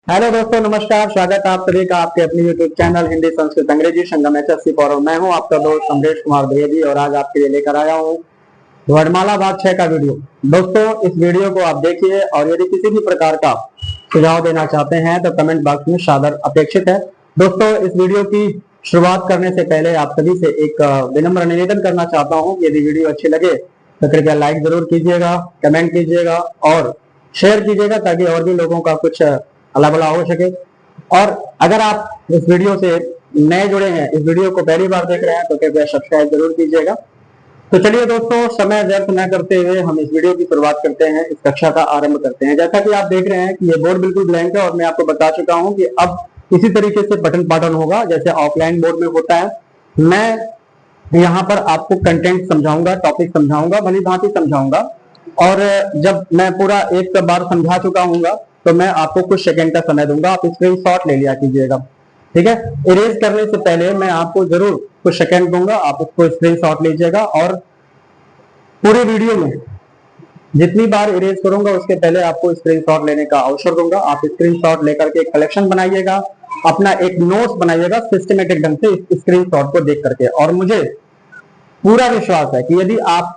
Hello दोस्तों, नमस्कार। स्वागत है आप सभी का आपके अपने यूट्यूब चैनल हिंदी संस्कृत अंग्रेजी संगम एचएससी पर। मैं हूं आपका दोस्त अमरेश कुमार द्विवेदी और आज आपके लिए लेकर आया हूं वर्णमाला भाग 6 का वीडियो। दोस्तों, इस वीडियो को आप देखिए और यदि किसी भी प्रकार का सुझाव देना चाहते हैं तो कमेंट बॉक्स में सादर अपेक्षित है। दोस्तों, इस वीडियो की शुरुआत करने से पहले आप सभी से एक विनम्र निवेदन करना चाहता हूँ। यदि वीडियो अच्छी लगे तो कृपया लाइक जरूर कीजिएगा, कमेंट कीजिएगा और शेयर कीजिएगा ताकि और भी लोगों का कुछ अला भला हो सके। और अगर आप इस वीडियो से नए जुड़े हैं, इस वीडियो को पहली बार देख रहे हैं तो कृपया सब्सक्राइब जरूर कीजिएगा। तो चलिए दोस्तों, समय व्यर्थ न करते हुए हम इस वीडियो की शुरुआत करते हैं, इस कक्षा का आरंभ करते हैं। जैसा कि आप देख रहे हैं कि ये बोर्ड बिल्कुल ब्लैंक है और मैं आपको बता चुका हूं कि अब इसी तरीके से पठन पाठन होगा जैसे ऑफलाइन बोर्ड में होता है। मैं यहाँ पर आपको कंटेंट समझाऊंगा, टॉपिक समझाऊंगा, भली भांति समझाऊंगा और जब मैं पूरा एक बार समझा चुका हूँ तो मैं आपको कुछ सेकंड का समय दूंगा, आप स्क्रीनशॉट ले लिया कीजिएगा। ठीक है, इरेज करने से पहले मैं आपको जरूर कुछ सेकंड दूंगा, आप उसको स्क्रीनशॉट लीजिएगा और पूरे वीडियो में जितनी बार इरेज करूंगा उसके पहले आपको स्क्रीनशॉट लेने का अवसर दूंगा। आप स्क्रीनशॉट लेकर के एक कलेक्शन बनाइएगा, अपना एक नोट्स बनाइएगा सिस्टमेटिक ढंग से इस स्क्रीनशॉट को देख करके। और मुझे पूरा विश्वास है कि यदि आप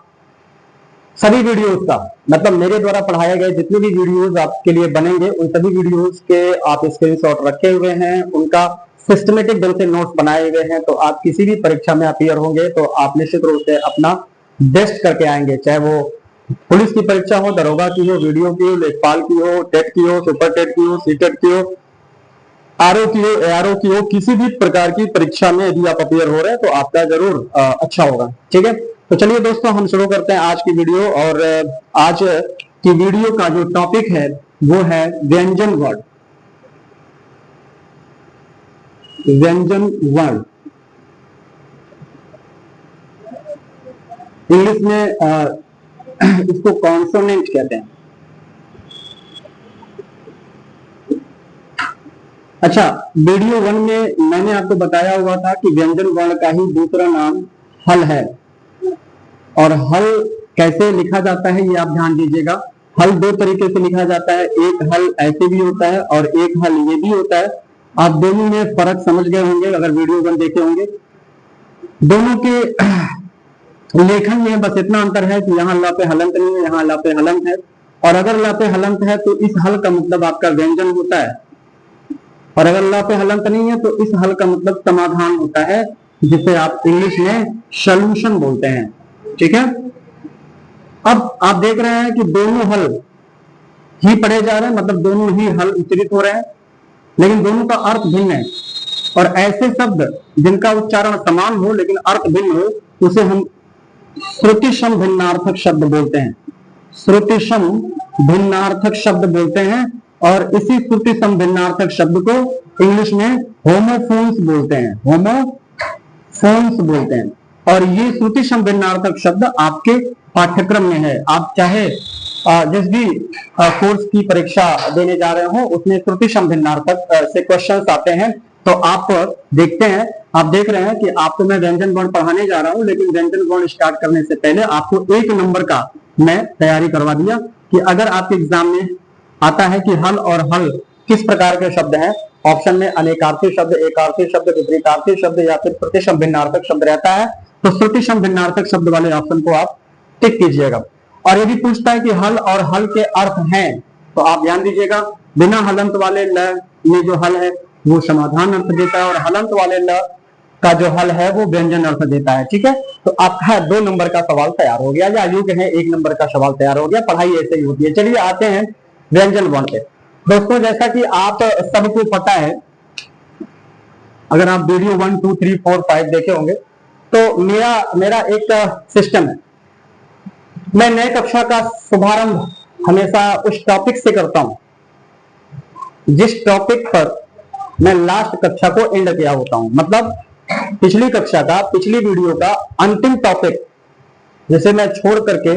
सभी वीडियोस का मतलब मेरे द्वारा पढ़ाए गए जितने भी वीडियोस आपके लिए बनेंगे उन सभी वीडियोस के आप स्क्रीनशॉट रखे हुए हैं, उनका सिस्टमेटिक ढंग से नोट्स बनाए हुए हैं, तो आप किसी भी परीक्षा में अपीयर होंगे तो आप निश्चित रूप से अपना बेस्ट करके आएंगे। चाहे वो पुलिस की परीक्षा हो, दरोगा की हो, वीडियो की हो, लेखपाल की हो, टेट की हो, सुपर टेट की हो, सीटेट की हो, आरओ की हो, एआरओ की हो, किसी भी प्रकार की परीक्षा में यदि आप अपीयर हो रहे हैं तो आपका जरूर अच्छा होगा। ठीक है, तो चलिए दोस्तों, हम शुरू करते हैं आज की वीडियो। और आज की वीडियो का जो टॉपिक है वो है व्यंजन वर्ण। व्यंजन वर्ण इंग्लिश में इसको कॉन्सोनेंट कहते हैं। अच्छा, वीडियो 1 में मैंने आपको बताया हुआ था कि व्यंजन वर्ण का ही दूसरा नाम हल है। और हल कैसे लिखा जाता है ये आप ध्यान दीजिएगा। हल दो तरीके से लिखा जाता है, एक हल ऐसे भी होता है और एक हल ये भी होता है। आप दोनों में फर्क समझ गए होंगे अगर वीडियो 1 देखे होंगे। दोनों के लेखन में बस इतना अंतर है कि यहाँ ला पे हलंत नहीं है, यहाँ ला पे हलंत है। और अगर ला पे हलंत है तो इस हल का मतलब आपका व्यंजन होता है, और अगर ला पे हलंत नहीं है तो इस हल का मतलब समाधान होता है, जिसे आप इंग्लिश में सॉल्यूशन बोलते हैं। ठीक है, अब आप देख रहे हैं कि दोनों हल ही पढ़े जा रहे हैं, मतलब दोनों ही हल उच्चरित हो रहे हैं, लेकिन दोनों का अर्थ भिन्न है। और ऐसे शब्द जिनका उच्चारण समान हो लेकिन अर्थ भिन्न हो उसे हम श्रुतिसम भिन्नार्थक शब्द बोलते हैं। श्रुतिसम भिन्नार्थक शब्द बोलते हैं और इसी श्रुतिसम भिन्नार्थक शब्द को इंग्लिश में होमोफोन्स बोलते हैं। होमोफोन्स बोलते हैं। और ये श्रुतिसम भिन्नार्थक शब्द आपके पाठ्यक्रम में है। आप चाहे जिस भी कोर्स की परीक्षा देने जा रहे हो उसमें श्रुतिसम भिन्नार्थक से क्वेश्चंस आते हैं। तो आप देखते हैं, आप देख रहे हैं कि आपको मैं व्यंजन वर्ण पढ़ाने जा रहा हूं, लेकिन व्यंजन वर्ण स्टार्ट करने से पहले आपको एक नंबर का मैं तैयारी करवा दिया कि अगर आपके एग्जाम में आता है कि हल और हल किस प्रकार के शब्द हैं, ऑप्शन में अनेकार्थी शब्द, एकार्थी शब्द, विपरीतार्थी शब्द या फिर श्रुतिसम भिन्नार्थक शब्द रहता है, तो श्रुतिसम भिन्नार्थक शब्द वाले ऑप्शन को आप टिक कीजिएगा। और यदि पूछता है कि हल और हल के अर्थ हैं तो आप ध्यान दीजिएगा, बिना हलंत वाले ल में जो हल है वो समाधान अर्थ देता है और हलंत वाले ल का जो हल है वो व्यंजन अर्थ देता है। ठीक है, तो आपका 2 नंबर का सवाल तैयार हो गया, या यूं कहें 1 नंबर का सवाल तैयार हो गया। पढ़ाई ऐसे ही होती है। चलिए आते हैं व्यंजन वर्ण पे। दोस्तों, जैसा कि आप सबको पता है, अगर आप वीडियो 1, 2, 3, 4, 5 देखे होंगे तो मेरा एक सिस्टम है। मैं नए कक्षा का शुभारंभ हमेशा उस टॉपिक से करता हूं जिस टॉपिक पर मैं लास्ट कक्षा को एंड किया होता हूं। मतलब पिछली कक्षा का, पिछली वीडियो का अंतिम टॉपिक जिसे मैं छोड़ करके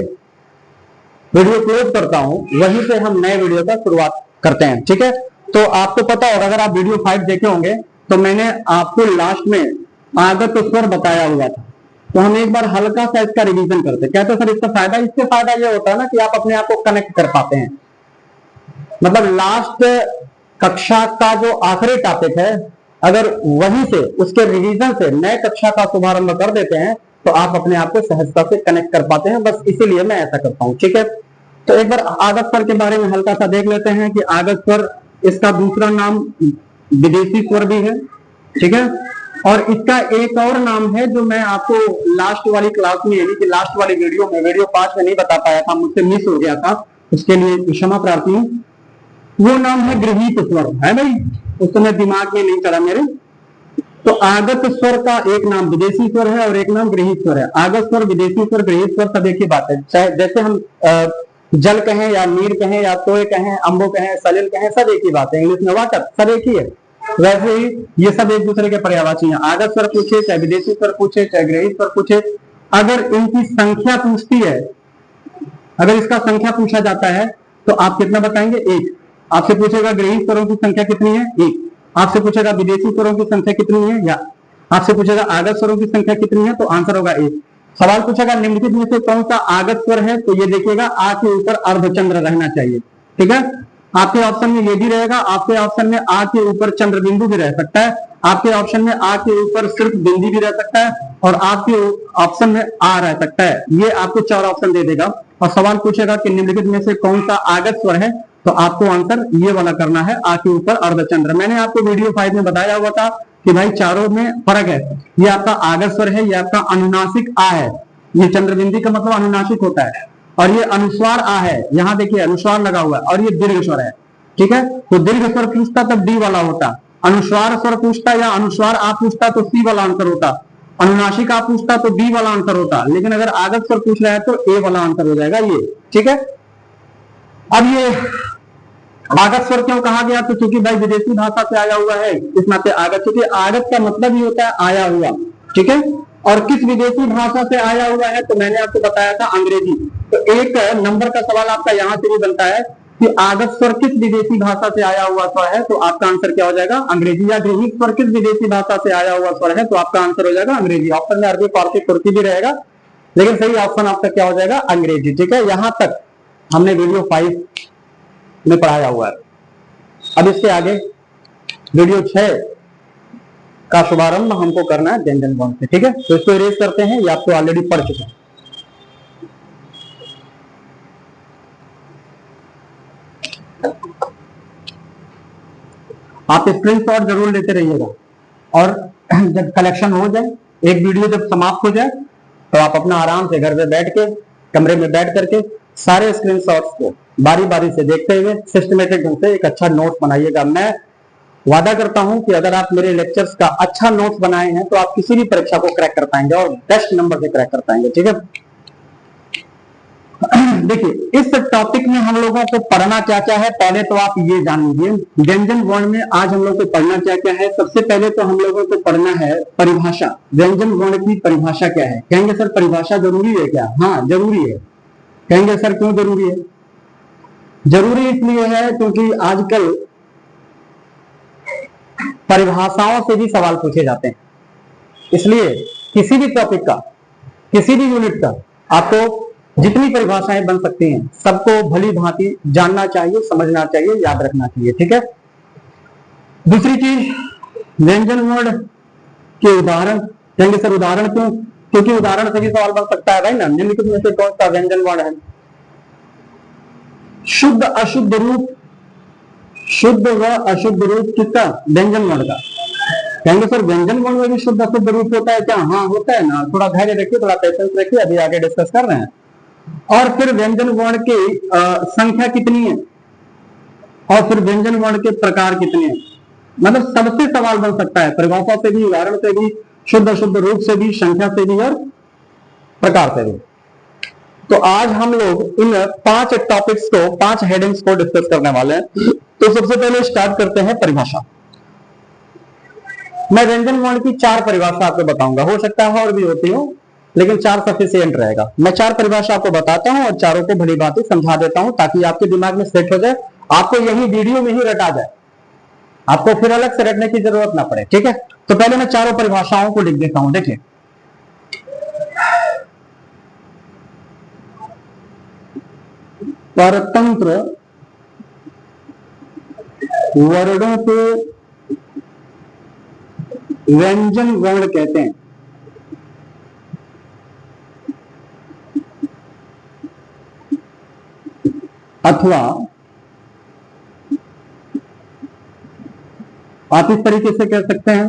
वीडियो क्लोज करता हूं, वहीं से हम नए वीडियो का शुरुआत करते हैं। ठीक है, तो आपको पता होगा, अगर आप वीडियो 5 देखे होंगे तो मैंने आपको लास्ट में आगत स्वर बताया हुआ था। तो हम एक बार हल्का सा इसका रिवीजन करते हैं। कहते सर इससे फायदा ये होता है ना कि आप अपने आप को कनेक्ट कर पाते हैं। मतलब लास्ट कक्षा का जो आखिरी टॉपिक है, अगर वहीं से उसके रिवीजन से नए कक्षा का शुभारंभ कर देते हैं तो आप अपने आप को सहजता से कनेक्ट कर पाते हैं। बस इसीलिए मैं ऐसा करता हूं, ठीक है। तो एक बार आगत स्वर के बारे में हल्का सा देख लेते हैं कि आगत स्वर, इसका दूसरा नाम विदेशी स्वर भी है, ठीक है। और इसका एक और नाम है जो मैं आपको लास्ट वाली क्लास में, यानी कि लास्ट वाली वीडियो में, वीडियो 5 में नहीं बता पाया था, मुझसे मिस हो गया था, उसके लिए क्षमा प्रार्थी हूँ। वो नाम है गृहीत स्वर, है भाई, उस समय दिमाग में नहीं चला मेरे। तो आगत स्वर का एक नाम विदेशी स्वर है और एक नाम गृहीत स्वर है। आगत स्वर, विदेशी स्वर, गृहीत स्वर सब एक ही बात है। चाहे जैसे हम जल कहें या नीर कहें या तोय कहें, अम्बो कहें, सलिल कहें, सब एक ही बात है। इंग्लिश में वाटर सब एक ही है। वैसे ही ये सब एक दूसरे के पर्यायवाची हैं। आगत स्वर पूछे, चाहे विदेशी स्वर पूछे, चाहे गृहीत स्वर पूछे, अगर इनकी संख्या पूछती है, अगर इसका संख्या पूछा जाता है तो आप कितना बताएंगे? एक। आपसे पूछेगा गृहीत स्वरों की संख्या कितनी है? एक। आपसे पूछेगा विदेशी स्वरों की संख्या कितनी है, या आपसे पूछेगा आगत स्वरों की संख्या कितनी है, तो आंसर होगा एक। सवाल पूछेगा निम्नलिखित में से कौन सा आगत स्वर है, तो ये देखिएगा आ के ऊपर अर्धचंद्र रहना चाहिए, ठीक है। आपके ऑप्शन में ये भी रहेगा, आपके ऑप्शन में आ के ऊपर चंद्र बिंदु भी रह सकता है, आपके ऑप्शन में आ के ऊपर सिर्फ बिंदी भी रह सकता है, और आपके ऑप्शन में आ रह सकता है। ये आपको 4 ऑप्शन दे देगा। और सवाल पूछेगा कि निम्नलिखित में से कौन सा आगत स्वर है, तो आपको आंसर ये वाला करना है, आ के ऊपर अर्धचंद्र। मैंने आपको वीडियो 5 में बताया हुआ था कि भाई चारों में फर्क है। ये आपका आगत स्वर है, ये आपका अनुनासिक आ है। ये चंद्रबिंदी का मतलब अनुनासिक होता है, और ये अनुस्वार आ है। यहाँ देखिए अनुस्वार लगा हुआ है, और ये दीर्घ स्वर है, ठीक है। तो दीर्घ स्वर पूछता तब डी वाला होता, अनुस्वार स्वर पूछता या अनुस्वार आ पूछता तो सी वाला आंसर होता, अनुनासिक आ पूछता तो बी वाला आंसर होता। लेकिन अगर आगत स्वर पूछ रहा है तो ए वाला आंसर हो जाएगा ये, ठीक है। अब ये आगत स्वर क्यों कहा गया, तो क्योंकि भाई विदेशी भाषा से आया हुआ है, इस नाते आगत, क्योंकि आगत का मतलब ही होता है आया हुआ, ठीक है। और किस विदेशी भाषा से आया हुआ है, तो मैंने आपको बताया था अंग्रेजी। तो एक नंबर का सवाल आपका यहां से भी बनता है कि आगत स्वर किस विदेशी भाषा से आया हुआ स्वर है, तो आपका आंसर क्या हो जाएगा? अंग्रेजी। या गृहीत स्वर किस विदेशी भाषा से आया हुआ स्वर है, तो आपका आंसर हो जाएगा अंग्रेजी। ऑप्शन में अरबी, फारसी, तुर्की भी रहेगा, लेकिन सही ऑप्शन आपका क्या हो जाएगा? अंग्रेजी, ठीक है। यहां तक हमने वीडियो 5 में पढ़ाया हुआ है। अब इसके आगे वीडियो 6 का शुभारंभ हमको करना है व्यंजन वर्ण से, ठीक है। तो इसको इरेज करते हैं, ये आपको ऑलरेडी पढ़ चुके हैं। आप स्क्रीनशॉट जरूर लेते रहिएगा, और जब कलेक्शन हो जाए, एक वीडियो जब समाप्त हो जाए, तो आप अपना आराम से घर में बैठ के, कमरे में बैठ करके सारे स्क्रीनशॉट्स को बारी बारी से देखते हुए सिस्टमेटिक ढंग से एक अच्छा नोट्स बनाइएगा। मैं वादा करता हूं कि अगर आप मेरे लेक्चर्स का अच्छा नोट्स बनाए हैं तो आप किसी भी परीक्षा को क्रैक कर पाएंगे, और बेस्ट नंबर से क्रैक कर पाएंगे, ठीक है। देखिए इस टॉपिक में हम लोगों को पढ़ना क्या क्या है, पहले तो आप ये जान लीजिए। व्यंजन वर्ण में आज हम लोग को पढ़ना क्या क्या है। सबसे पहले तो हम लोगों को पढ़ना है परिभाषा। व्यंजन वर्ण की परिभाषा क्या है? कहेंगे सर परिभाषा जरूरी है क्या? हाँ जरूरी है। कहेंगे सर क्यों जरूरी है? जरूरी इसलिए है क्योंकि आजकल परिभाषाओं से भी सवाल पूछे जाते हैं, इसलिए किसी भी टॉपिक का, किसी भी यूनिट का आपको जितनी परिभाषाएं बन सकती हैं सबको भली भांति जानना चाहिए, समझना चाहिए, याद रखना चाहिए, ठीक है। दूसरी चीज, व्यंजन वर्ण के उदाहरण। कहेंगे सर उदाहरण क्यों? क्योंकि उदाहरण से भी सवाल बन सकता है भाई ना। निम्नलिखित में से कौन सा व्यंजन वर्ण है? शुद्ध अशुद्ध रूप, शुद्ध व अशुद्ध रूप किसका? व्यंजन वर्ण का। कहेंगे सर व्यंजन वर्ण में भी शुद्ध अशुद्ध रूप होता है क्या? हाँ होता है ना। थोड़ा धैर्य रखिए, थोड़ा पेशेंस रखिए, अभी आगे डिस्कस कर रहे हैं। और फिर व्यंजन वर्ण की संख्या कितनी है, और फिर व्यंजन वर्ण के प्रकार कितने हैं। मतलब सबसे सवाल बन सकता है, परिभाषा से भी, उदाहरण से भी, शुद्ध अशुद्ध रूप से भी, संख्या से भी, और प्रकार से भी। तो आज हम लोग इन 5 टॉपिक्स को, 5 हेडिंग्स को डिस्कस करने वाले हैं। तो सबसे पहले स्टार्ट करते हैं परिभाषा। मैं व्यंजन वर्ण की 4 परिभाषा आपको बताऊंगा, हो सकता है और भी होती हो, लेकिन 4 सफिशिएंट रहेगा। मैं 4 परिभाषा आपको बताता हूं और चारों को भली बात समझा देता हूं, ताकि आपके दिमाग में सेट हो जाए, आपको यही वीडियो में ही रटा जाए, आपको फिर अलग से रटने की जरूरत ना पड़े, ठीक है। तो पहले मैं चारों परिभाषाओं को लिख देता हूं। देखिए परतंत्र वर्णों को व्यंजन वर्ण कहते हैं। अथवा आप इस तरीके से कह सकते हैं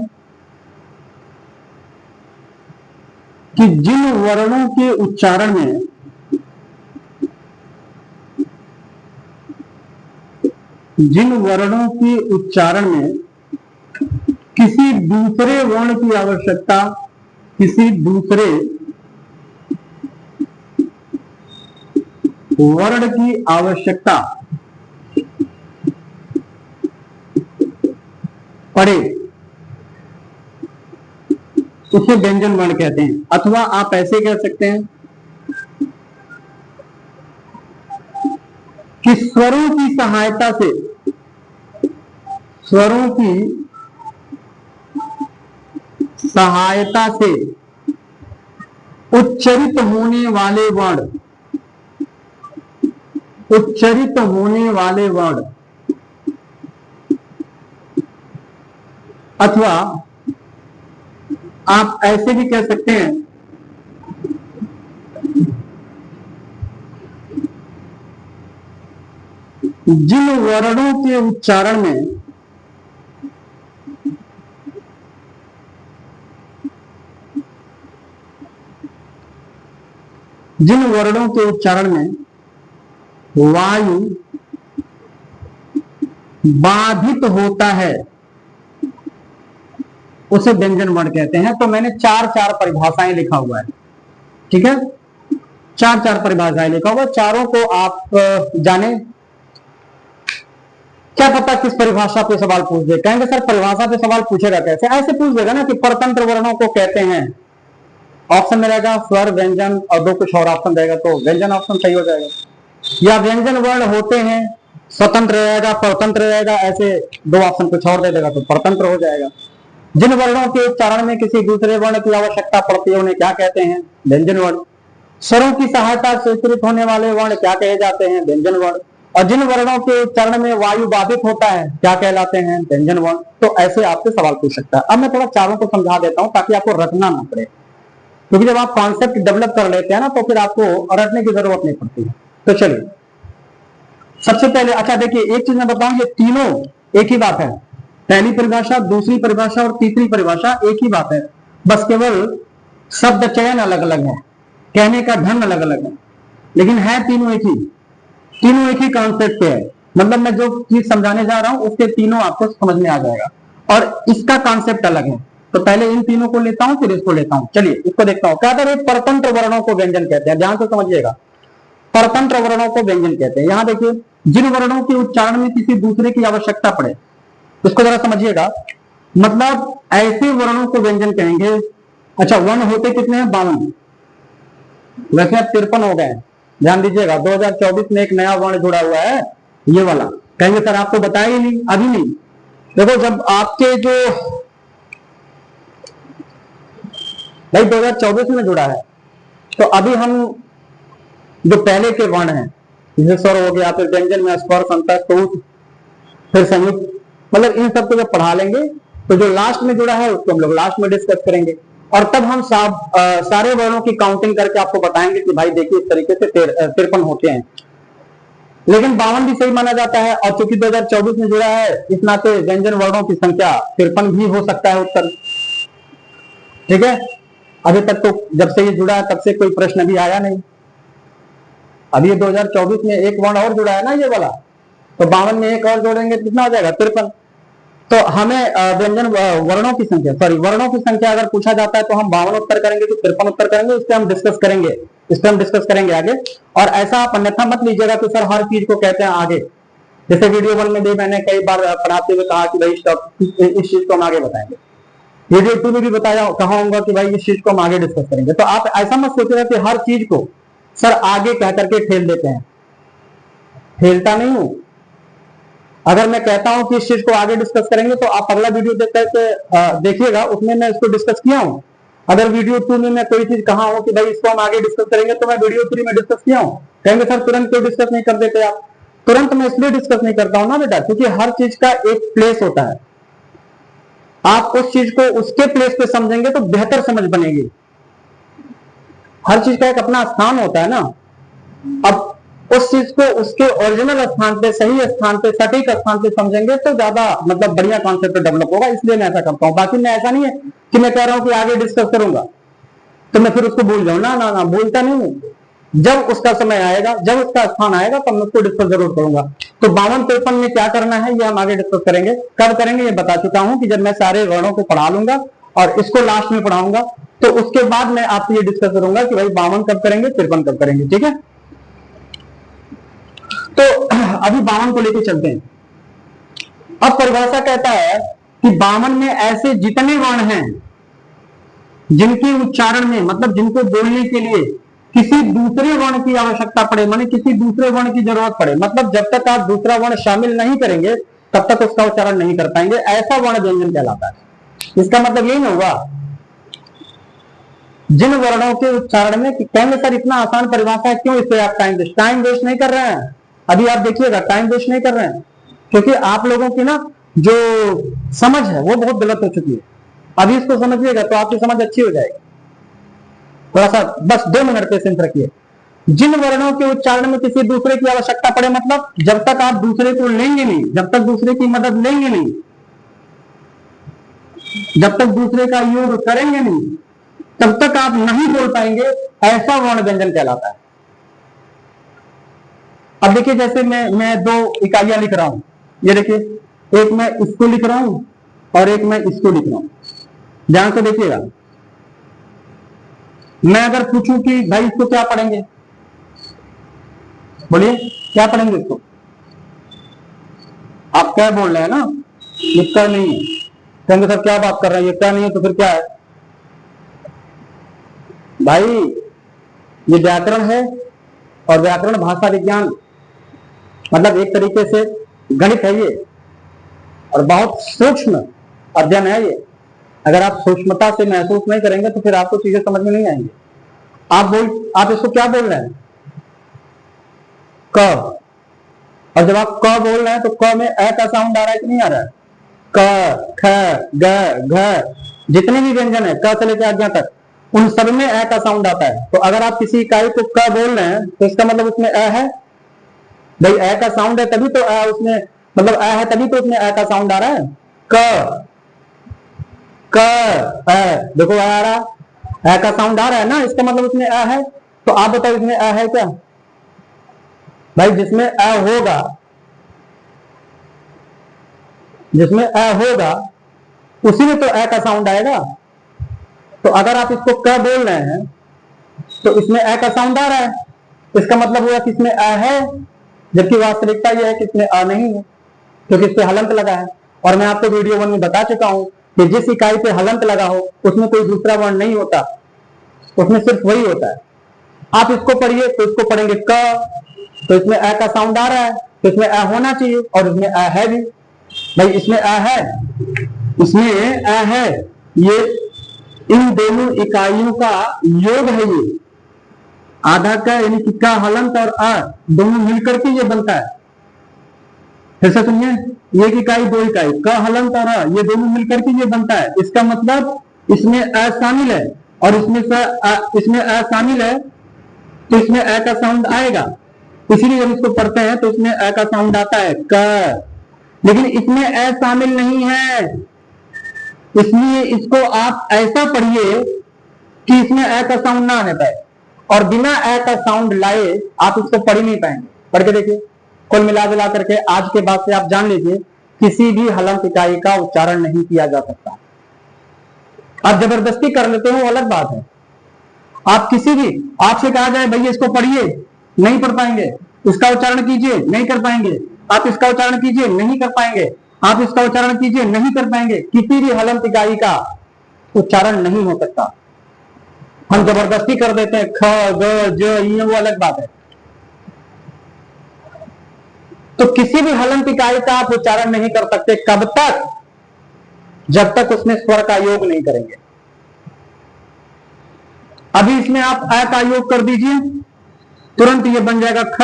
कि जिन वर्णों के उच्चारण में किसी दूसरे वर्ण की आवश्यकता किसी दूसरे वर्ण की आवश्यकता पड़े उसे व्यंजन वर्ण कहते हैं। अथवा आप ऐसे कह सकते हैं कि स्वरों की सहायता से उच्चरित होने वाले वर्ण अथवा आप ऐसे भी कह सकते हैं जिन वर्णों के उच्चारण में वायु बाधित होता है उसे व्यंजन वर्ण कहते हैं। तो मैंने चार परिभाषाएं लिखा हुआ है, ठीक है, चार परिभाषाएं लिखा हुआ, चारों को आप जाने। क्या पता किस परिभाषा पे सवाल पूछ दे। कहेंगे सर परिभाषा पे सवाल पूछेगा कैसे? ऐसे पूछ देगा ना कि परतंत्र वर्णों को कहते हैं, ऑप्शन में रहेगा स्वर, व्यंजन और दो कुछ और ऑप्शन रहेगा, तो व्यंजन ऑप्शन सही हो जाएगा। या व्यंजन वर्ण होते हैं, स्वतंत्र रहेगा, परतंत्र रहेगा, ऐसे दो ऑप्शन कुछ और दे देगा तो परतंत्र हो जाएगा। जिन वर्णों के उच्चारण में किसी दूसरे वर्ण की आवश्यकता पड़ती है उन्हें क्या कहते हैं? व्यंजन वर्ण। स्वरों की सहायता से उच्चरित होने वाले वर्ण क्या कहे जाते हैं? व्यंजन वर्ण। और जिन वर्णों के उच्चारण में वायु बाधित होता है क्या कहलाते हैं? व्यंजन वर्ण। तो ऐसे आपसे सवाल पूछ सकता है। अब मैं थोड़ा चारों को समझा देता हूं ताकि आपको रटना ना पड़े, क्योंकि जब आप कॉन्सेप्ट डेवलप कर लेते हैं ना तो फिर आपको रटने की जरूरत नहीं पड़ती है। तो चलिए सबसे पहले, अच्छा देखिए एक चीज मैं बताऊं, ये तीनों एक ही बात है। पहली परिभाषा, दूसरी परिभाषा और तीसरी परिभाषा एक ही बात है, बस केवल शब्द चयन अलग अलग है, कहने का ढंग अलग अलग है, लेकिन है तीनों एक ही कॉन्सेप्ट पे है। मतलब मैं जो चीज समझाने जा रहा हूं उसके तीनों आपको समझ में आ जाएगा, और इसका कॉन्सेप्ट अलग है। तो पहले इन तीनों को लेता हूं फिर इसको लेता हूं। चलिए इसको देखता हूं। क्या था? परतंत्र वर्णों को व्यंजन कहते हैं। ध्यान से समझिएगा, परतंत्र वर्णों को व्यंजन कहते हैं। यहां देखिए, जिन वर्णों के उच्चारण में किसी दूसरे की आवश्यकता पड़े, इसको जरा समझिएगा। मतलब ऐसे वर्णों को व्यंजन कहेंगे। अच्छा, वर्ण होते कितने हैं? 52। वैसे अब 53 हो गए। ध्यान दीजिएगा, 2024 में एक नया वर्ण जुड़ा हुआ है, ये वाला। कहेंगे सर आपको बताया ही नहीं, अभी नहीं। देखो जब आपके जो भाई 2024 में जुड़ा है, तो अभी हम जो पहले के वर्ण हैं, जैसे स्वर हो गया, फिर व्यंजन में स्पर्श, अंतर, टूट, फिर संयुक्त, मतलब इन सबको जब पढ़ा लेंगे तो जो लास्ट में जुड़ा है उसको हम लोग लास्ट में डिस्कस करेंगे, और तब हम सारे वर्णों की काउंटिंग करके आपको बताएंगे कि भाई देखिए इस तरीके से 53 होते हैं। लेकिन 52 भी सही माना जाता है, और चूंकि 2024 में जुड़ा है इस नाते व्यंजन वर्णों की संख्या 53 भी हो सकता है उत्तर। ठीक है, अभी तक तो जब से ये जुड़ा है तब से कोई प्रश्न भी आया नहीं। अभी 2024 में एक वर्ण और जुड़ा है ना, ये वाला, तो 52 में एक और जोड़ेंगे कितना हो जाएगा? 53। तो हमें व्यंजन वर्णों की संख्या, सॉरी वर्णों की संख्या अगर पूछा जाता है तो हम 52 उत्तर करेंगे कि 53 उत्तर करेंगे, इस पर हम डिस्कस करेंगे आगे। और ऐसा आप अन्यथा मत लीजिएगा कि सर हर चीज को कहते हैं आगे। जैसे वीडियो 1 में भी मैंने कई बार पढ़ाते हुए कहा कि भाई इस चीज को हम आगे बताएंगे। वीडियो 2 में भी बताया, कहा होगा कि भाई इस चीज को हम आगे डिस्कस करेंगे। तो आप ऐसा मत सोचिएगा कि हर चीज को सर आगे कह करके ठेल देते हैं। ठेलता नहीं हूं। अगर मैं कहता हूं कि इस चीज को आगे डिस्कस करेंगे तो आप अगला वीडियो देखिएगा, उसमें मैं इसको डिस्कस किया हूं। अगर वीडियो 2 में मैं कोई चीज कहा हूं कि भाई इसको हम आगे डिस्कस करेंगे तो मैं वीडियो 3 में डिस्कस किया हूं। कहेंगे सर तुरंत क्यों डिस्कस नहीं कर देते आप? तुरंत मैं इसलिए डिस्कस नहीं करता हूं ना बेटा, क्योंकि हर चीज का एक प्लेस होता है। आप उस चीज को उसके प्लेस पे समझेंगे तो बेहतर समझ बनेगी। हर चीज का एक अपना स्थान होता है ना। अब उस चीज को उसके ओरिजिनल स्थान पे, सही स्थान पे, सटीक स्थान पे समझेंगे तो ज्यादा मतलब बढ़िया कॉन्सेप्ट डेवलप होगा, इसलिए मैं ऐसा करता हूं। बाकी मैं ऐसा नहीं है कि मैं कह रहा हूं कि आगे डिस्कस करूंगा तो मैं फिर उसको भूल जाऊं, ना ना ना, भूलता नहीं हूं। जब उसका समय आएगा, जब उसका स्थान आएगा तब मैं उसको डिस्कस जरूर करूंगा। तो 52-53 में क्या करना है ये हम आगे डिस्कस करेंगे। कब करेंगे ये बता चुका हूं कि जब मैं सारे वर्णों को पढ़ा लूंगा और इसको लास्ट में पढ़ाऊंगा तो उसके बाद मैं आपसे ये डिस्कस करूंगा कि भाई 52 कब करेंगे, 53 कब करेंगे। ठीक है, तो अभी 52 को लेकर चलते हैं। अब परिभाषा कहता है कि 52 में ऐसे जितने वर्ण हैं जिनके उच्चारण में, मतलब जिनको बोलने के लिए किसी दूसरे वर्ण की आवश्यकता पड़े, माने किसी दूसरे वर्ण की जरूरत पड़े, मतलब जब तक आप दूसरा वर्ण शामिल नहीं करेंगे तब तक उसका उच्चारण नहीं कर पाएंगे, ऐसा वर्ण व्यंजन कहलाता है। इसका मतलब यही ना हुआ, जिन वर्णों के उच्चारण में, कहेंगे सर इतना आसान परिभाषा है, क्यों इस पे आप टाइम वेस्ट नहीं कर रहे हैं। अभी आप देखिएगा, टाइम वेस्ट नहीं कर रहे हैं, क्योंकि आप लोगों की ना जो समझ है वो बहुत गलत हो चुकी है। अभी इसको समझिएगा तो आपकी समझ अच्छी हो जाएगी। थोड़ा सा बस 2 मिनट पेशेंस रखिए। जिन वर्णों के उच्चारण में किसी दूसरे की आवश्यकता पड़े, मतलब जब तक आप दूसरे को लेंगे नहीं, जब तक दूसरे की मदद लेंगे नहीं, जब तक दूसरे का योग करेंगे नहीं, तब तक आप नहीं बोल पाएंगे, ऐसा वर्ण व्यंजन कहलाता है। अब देखिए, जैसे मैं 2 इकाइयां लिख रहा हूं, ये देखिए, एक मैं इसको लिख रहा हूं और एक मैं इसको लिख रहा हूं। ध्यान से देखिएगा, मैं अगर पूछूं कि भाई इसको क्या पढ़ेंगे, बोलिए क्या पढ़ेंगे इसको, आप क्या बोल रहे हैं ना, ये क्या नहीं है, कहेंगे सर क्या बात कर रहे हैं, ये क्या नहीं है तो फिर क्या है भाई, ये व्याकरण है और व्याकरण भाषा विज्ञान, मतलब एक तरीके से गणित है ये, और बहुत सूक्ष्म अध्ययन है ये। अगर आप सूक्ष्मता से महसूस नहीं करेंगे तो फिर आपको चीजें समझ में नहीं आएंगी। आप इसको क्या बोल रहे हैं, क, और जब आप क बोल रहे हैं तो क में ए का साउंड आ रहा है कि नहीं आ रहा है, क, ख, ग, घ, जितने भी व्यंजन है क से लेकर आज्ञा तक, उन सब में ए का साउंड आता है। तो अगर आप किसी इकाई को क बोल रहे हैं तो इसका मतलब उसमें ए है, भाई ए का साउंड है तभी तो ए उसमें, मतलब ए है तभी तो उसमें ए का साउंड आ रहा है। क, क, ए, देखो ए आ रहा, ए का साउंड आ रहा है ना, इसका मतलब उसमें ए है। तो आप बताओ इसमें ए है क्या भाई, जिसमें ए होगा, जिसमें ए होगा उसी में तो ए का साउंड आएगा। तो अगर आप इसको क बोल रहे हैं तो इसमें ए का साउंड आ रहा है, इसका मतलब हुआ कि इसमें ए है, जबकि वास्तविकता यह है कि इसमें आ नहीं है, क्योंकि इस पे हलंत लगा है। और मैं आपको वीडियो 1 में बता चुका हूं कि जिस इकाई पे हलंत लगा हो उसमें कोई दूसरा वर्ण नहीं होता, उसमें सिर्फ वही होता है। आप इसको पढ़िए तो इसको पढ़ेंगे क, तो इसमें ए का साउंड आ रहा है, तो इसमें ए होना चाहिए, और इसमें ए है भी, भाई इसमें ए है, इसमें ए है, ये इन दोनों इकाइयों का योग है। ये आधा का यानी कि का हलंत और आ दोनों मिलकर के ये बनता है। फिर से सुनिए, एक इकाई 2 इकाई, का हलंत और आ ये दोनों मिलकर के ये बनता है। इसका मतलब इसमें आ शामिल है और इसमें आ शामिल है तो इसमें आ का साउंड आएगा, इसीलिए जब इसको पढ़ते हैं तो इसमें आ का साउंड आता है क, लेकिन इसमें आ शामिल नहीं है, इसलिए इसको आप ऐसा पढ़िए कि इसमें ए का साउंड ना आने पाए, और बिना ए का साउंड लाए आप इसको पढ़ ही नहीं पाएंगे। पढ़ के देखिए, कुल मिला जुला करके आज के बाद से आप जान लीजिए किसी भी हलंत इकाई का उच्चारण नहीं किया जा सकता। आप जबरदस्ती कर लेते हो वो अलग बात है। आप किसी भी, आपसे कहा जाए भैया इसको पढ़िए, नहीं पढ़ पाएंगे, इसका उच्चारण कीजिए, नहीं कर पाएंगे, आप इसका उच्चारण कीजिए, नहीं कर पाएंगे, आप इसका उच्चारण कीजिए, नहीं कर पाएंगे। किसी भी हलंत इकाई का उच्चारण नहीं हो सकता। हम जबरदस्ती कर देते हैं, ख, ग, ज, ये वो अलग बात है। तो किसी भी हलंत इकाई का आप उच्चारण नहीं कर सकते, कब तक, जब तक उसमें स्वर का योग नहीं करेंगे। अभी इसमें आप अ का योग कर दीजिए, तुरंत ये बन जाएगा ख,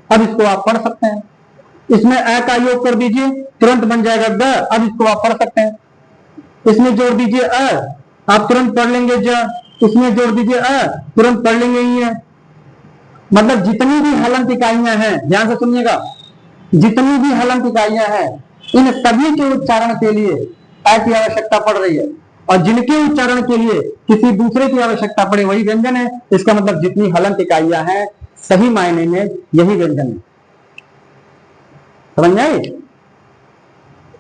अब इसको आप पढ़ सकते हैं। इसमें अ का योग कर दीजिए, तुरंत बन जाएगा ग। अब इसको आप पढ़ सकते हैं। इसमें जोड़ दीजिए अ, आप तुरंत पढ़ लेंगे ज। इसमें जोड़ दीजिए अ, तुरंत पढ़ लेंगे ई है। मतलब जितनी भी हलंत इकाइयां हैं, ध्यान से सुनिएगा, जितनी भी हलंत इकाइयां हैं, इन सभी के उच्चारण के लिए अ की आवश्यकता पड़ रही है, और जिनके उच्चारण के लिए किसी दूसरे की आवश्यकता पड़े वही व्यंजन है। इसका मतलब जितनी हलंत इकाइयां हैं, सही मायने में यही व्यंजन है। समझ में आई?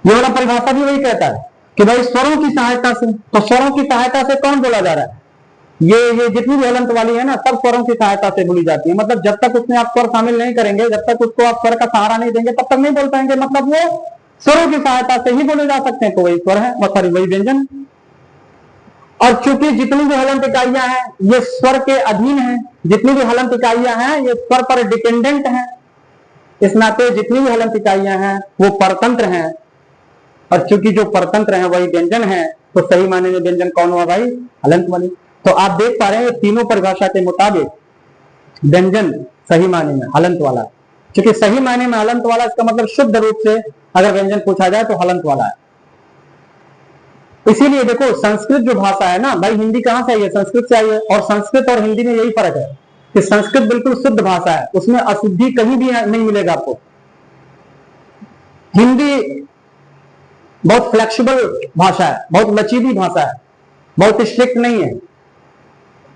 ये वाला परिभाषा भी वही कहता है कि भाई स्वरों की सहायता से, तो स्वरों की सहायता से कौन बोला जा रहा है? ये जितनी भी हलंत वाली है ना, सब स्वरों की सहायता से बोली जाती है। मतलब जब तक उसमें आप स्वर शामिल नहीं करेंगे, जब तक उसको आप स्वर का सहारा नहीं देंगे, तब तक नहीं बोल पाएंगे। मतलब वो स्वरों की सहायता से ही बोले जा सकते हैं, तो वही स्वर है, सॉरी वही व्यंजन। और चूंकि जितनी भी हलंत इकाइयां हैं ये स्वर के अधीन है, जितनी भी हलंत इकाइयां हैं ये स्वर पर डिपेंडेंट हैं, इस नाते जितनी भी हलंत इकाइयां हैं वो परतंत्र हैं। और चूंकि जो परतंत्र हैं वही व्यंजन है, तो सही माने में व्यंजन कौन हुआ भाई? हलंत वाली। तो आप देख पा रहे हैं तीनों परिभाषा के मुताबिक व्यंजन सही माने में हलंत वाला है। क्योंकि सही माने में हलंत वाला, इसका मतलब शुद्ध रूप से अगर व्यंजन पूछा जाए तो हलंत वाला है। इसीलिए देखो, संस्कृत जो भाषा है ना भाई, हिंदी कहां से आई है? संस्कृत से आई है। और संस्कृत और हिंदी में यही फर्क है कि संस्कृत बिल्कुल शुद्ध भाषा है, उसमें अशुद्धि कहीं भी नहीं मिलेगा आपको। हिंदी बहुत फ्लेक्सिबल भाषा है, बहुत लचीली भाषा है, बहुत स्ट्रिक्ट नहीं है।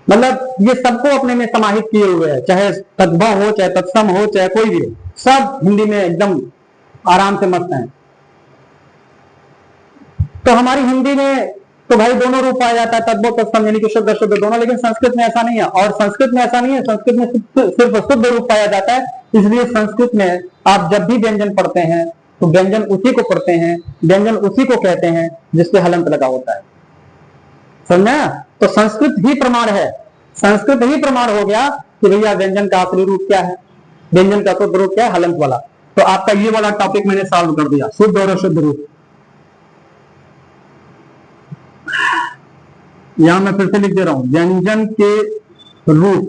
मतलब ये सबको अपने में समाहित किए हुए है, चाहे तद्भव हो, चाहे तत्सम हो, चाहे कोई भी हो, सब हिंदी में एकदम आराम से मस्त हैं। तो हमारी हिंदी में तो भाई दोनों रूप पाया जाता है, तद्भव तत्सम, यानी कि शुद्ध अशुद्ध दोनों। लेकिन संस्कृत में ऐसा नहीं है, और संस्कृत में ऐसा नहीं है, संस्कृत में सिर्फ शुद्ध रूप पाया जाता है। इसलिए संस्कृत में आप जब भी व्यंजन पढ़ते हैं तो व्यंजन उसी को पढ़ते हैं, व्यंजन उसी को कहते हैं जिसपे हलंत लगा होता है। समझा? तो संस्कृत ही प्रमाण है, संस्कृत ही प्रमाण हो गया कि भैया व्यंजन का असली रूप क्या है, व्यंजन का शुद्ध रूप क्या है? हलंत वाला। तो आपका ये वाला टॉपिक मैंने सॉल्व कर दिया, शुद्ध और अशुद्ध रूप। यहां मैं फिर से लिख दे रहा हूं, व्यंजन के रूप।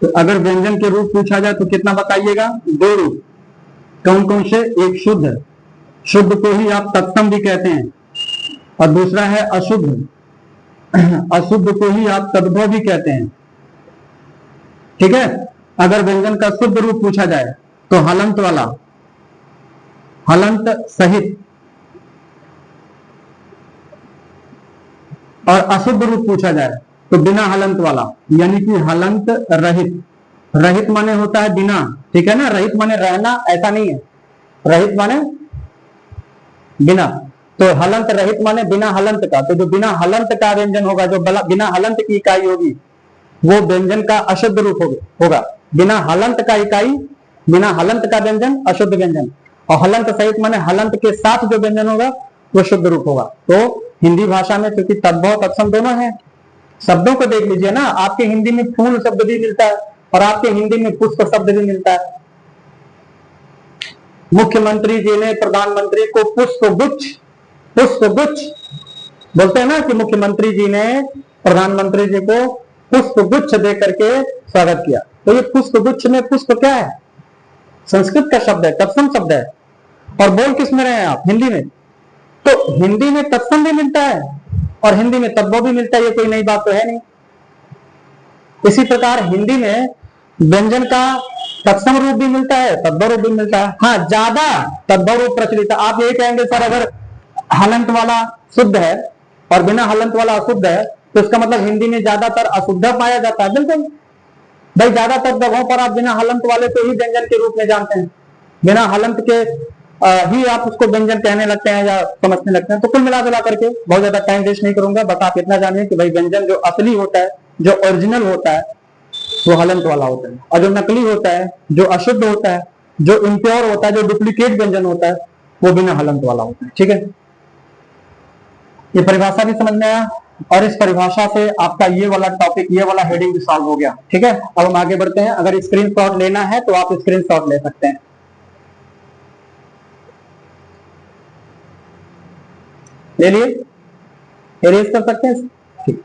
तो अगर व्यंजन के रूप पूछा जाए तो कितना बताइएगा? 2 रूप। कौन कौन से? एक शुद्ध, शुद्ध को ही आप तत्सम भी कहते हैं, और दूसरा है अशुद्ध, अशुद्ध को ही आप तद्भव भी कहते हैं। ठीक है? अगर व्यंजन का शुद्ध रूप पूछा जाए तो हलंत वाला, हलंत सहित, और अशुद्ध रूप पूछा जाए तो बिना हलंत वाला, यानी कि हलंत रहित। रहित माने होता है बिना, ठीक है ना? रहित माने रहना, ऐसा नहीं है। रहित माने बिना, तो हलंत रहित माने बिना हलंत का। तो जो बिना हलंत का व्यंजन होगा, जो बिना हलंत की इकाई होगी, वो व्यंजन का अशुद्ध रूप होगा। बिना हलंत का इकाई, बिना हलंत का व्यंजन अशुद्ध व्यंजन, और हलंत सहित माने हलंत के साथ जो व्यंजन होगा वो शुद्ध रूप होगा। तो हिंदी भाषा में क्योंकि तद्भव तत्सम दोनों है, शब्दों को देख लीजिए ना, आपके हिंदी में फूल शब्द भी मिलता है और आपके हिंदी में पुष्प शब्द भी मिलता है। मुख्यमंत्री जी ने प्रधानमंत्री को पुष्पगुच्छ, पुष्पगुच्छ बोलते हैं ना, कि मुख्यमंत्री जी ने प्रधानमंत्री जी को पुष्पगुच्छ दे करके स्वागत किया। तो ये पुष्पगुच्छ में पुष्प क्या है? संस्कृत का शब्द है, तत्सम शब्द है। और बोल किस में रहे हैं आप? हिंदी में। तो हिंदी में तत्सम भी मिलता है और हिंदी में तद्भव भी मिलता है, ये कोई नई बात तो है नहीं। इसी प्रकार हिंदी में व्यंजन का तत्सम रूप भी मिलता है, तद्भव रूप भी मिलता है। हाँ, ज्यादा तद्भव रूप प्रचलित है। आप ये कहेंगे सर अगर हलंत वाला शुद्ध है और बिना हलंत वाला अशुद्ध है, तो इसका मतलब हिंदी में ज्यादातर अशुद्ध पाया जाता है। बिल्कुल भाई, ज्यादातर जगहों पर आप बिना हलंत वाले को ही व्यंजन के रूप में जानते हैं, बिना हलंत के ही आप उसको व्यंजन कहने लगते हैं या समझने लगते हैं। तो कुल मिला जुला करके बहुत ज्यादा टाइम वेस्ट नहीं करूंगा, बस आप इतना जानिए कि भाई व्यंजन जो असली होता है, जो ओरिजिनल होता है, वो हलंत वाला होता है, और जो नकली होता है, जो अशुद्ध होता है, जो इम्प्योर होता है, जो डुप्लीकेट व्यंजन होता है, वो बिना हलंत वाला होता है। ठीक है? ये परिभाषा भी समझ में आया, और इस परिभाषा से आपका ये वाला टॉपिक, ये वाला हेडिंग भी सॉल्व हो गया। ठीक है? अब हम आगे बढ़ते हैं। अगर स्क्रीनशॉट लेना है तो आप स्क्रीनशॉट ले सकते हैं। ले लिए? इरेज कर सकते हैं? ठीक।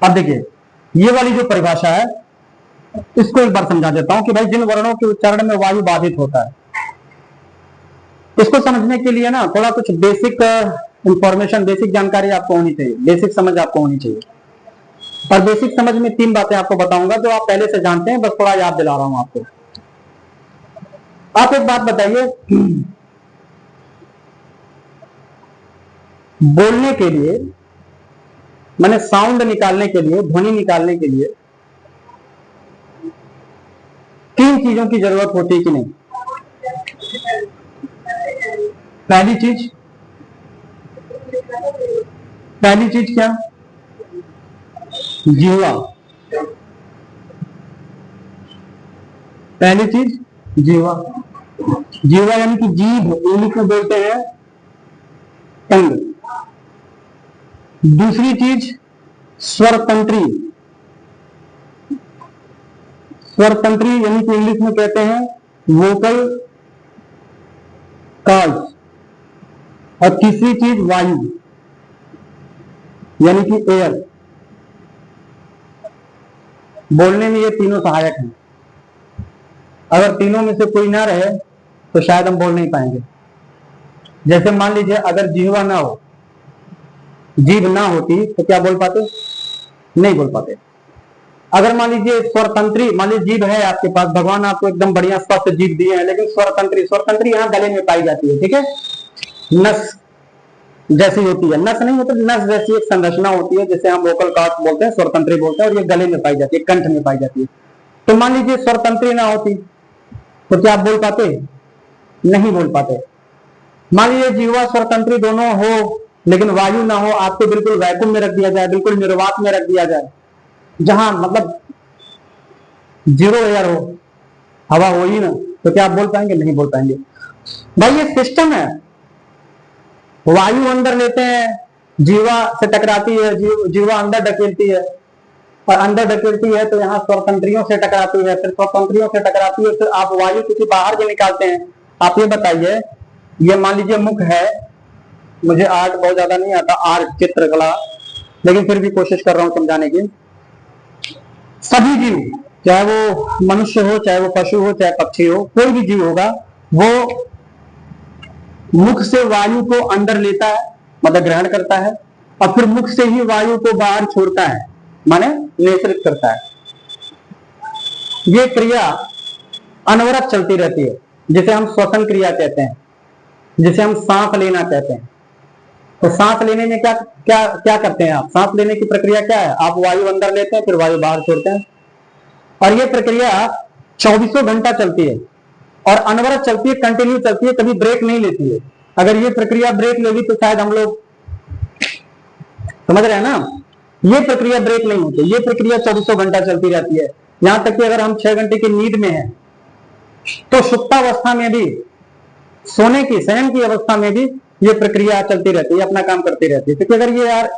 अब देखिए ये वाली जो परिभाषा है इसको एक बार समझा देता हूं कि भाई जिन वर्णों के उच्चारण में वायु बाधित होता है, इसको समझने के लिए ना थोड़ा कुछ बेसिक इंफॉर्मेशन, बेसिक जानकारी आपको होनी चाहिए, बेसिक समझ आपको होनी चाहिए। और बेसिक समझ में 3 बातें आपको बताऊंगा जो आप पहले से जानते हैं, बस थोड़ा याद दिला रहा हूं आपको। आप एक बात बताइए, बोलने के लिए माने साउंड निकालने के लिए, ध्वनि निकालने के लिए 3 चीजों की जरूरत होती है कि नहीं? पहली चीज क्या? जीवा। पहली चीज जीवा। जीवा यानी कि जीभ, इंग्लिश में बोलते हैं टंग। दूसरी चीज स्वरतंत्री। स्वरतंत्री यानी कि इंग्लिश में कहते हैं वोकल कॉर्ड्स। और तीसरी चीज वायु यानी कि एयर। बोलने में ये तीनों सहायक हैं। अगर तीनों में से कोई ना रहे तो शायद हम बोल नहीं पाएंगे। जैसे मान लीजिए अगर जीवा ना हो, जीभ ना होती तो क्या बोल पाते? नहीं बोल पाते। अगर मान लीजिए स्वरतंत्री, मान लीजिए जीभ है आपके पास, भगवान आपको एकदम बढ़िया स्वस्थ जीभ दिए हैं, लेकिन स्वरतंत्री यहाँ गले में पाई जाती है, ठीक है? नस जैसी होती है, नस नहीं होती, नस जैसी एक संरचना होती है जिसे हम वोकल कॉर्ड्स बोलते हैं, स्वरतंत्री बोलते हैं, और ये गले में पाई जाती है, कंठ में पाई जाती है। तो मान लीजिए स्वरतंत्री ना होती तो क्या आप बोल पाते? नहीं बोल पाते। मान लीजिए जीवा स्वरतंत्री दोनों हो लेकिन वायु ना हो, आपको बिल्कुल वैक्यूम में रख दिया जाए, बिल्कुल निर्वात में रख दिया जाए, जहां मतलब 0 एयर हो, हवा हो ही ना, तो क्या आप बोल पाएंगे? नहीं बोल पाएंगे। भाई ये सिस्टम है, वायु अंदर लेते हैं, जीवा से टकराती है, जीवा अंदर ढकेलती है, और अंदर ढकेलती है तो यहाँ स्वरतंत्रियों से टकराती है, फिर स्वतंत्रियों से टकराती है, फिर आप वायु किसी बाहर के निकालते हैं। आप ये बताइए, ये मान लीजिए मुख है, मुझे आर्ट बहुत ज्यादा नहीं आता, आर्ट चित्रकला, लेकिन फिर भी कोशिश कर रहा हूं समझाने की। सभी जीव, चाहे वो मनुष्य हो, चाहे वो पशु हो, चाहे पक्षी हो, कोई भी जीव होगा, वो मुख से वायु को अंदर लेता है, मतलब ग्रहण करता है, और फिर मुख से ही वायु को बाहर छोड़ता है, माने नियंत्रित करता है। ये क्रिया अनवरत चलती रहती है, जिसे हम श्वसन क्रिया कहते हैं, जिसे हम सांस लेना कहते हैं। तो सांस लेने में क्या क्या क्या करते हैं आप? सांस लेने की प्रक्रिया क्या है? आप वायु अंदर लेते हैं, फिर वायु बाहर छोड़ते हैं, और ये प्रक्रिया 24 घंटा चलती है और अनवरत चलती है, कंटिन्यू चलती है, कभी ब्रेक नहीं लेती है। अगर ये प्रक्रिया ब्रेक लेगी तो शायद हम लोग, समझ रहे हैं ना, ये प्रक्रिया ब्रेक नहीं होती, ये प्रक्रिया 24 घंटा चलती रहती है। यहां तक कि अगर हम 6 घंटे की नींद में हैं तो सुप्तावस्था में भी, सोने की, शयन की अवस्था में भी ये प्रक्रिया चलती रहती है, अपना काम करती रहती है। क्योंकि अगर ये यार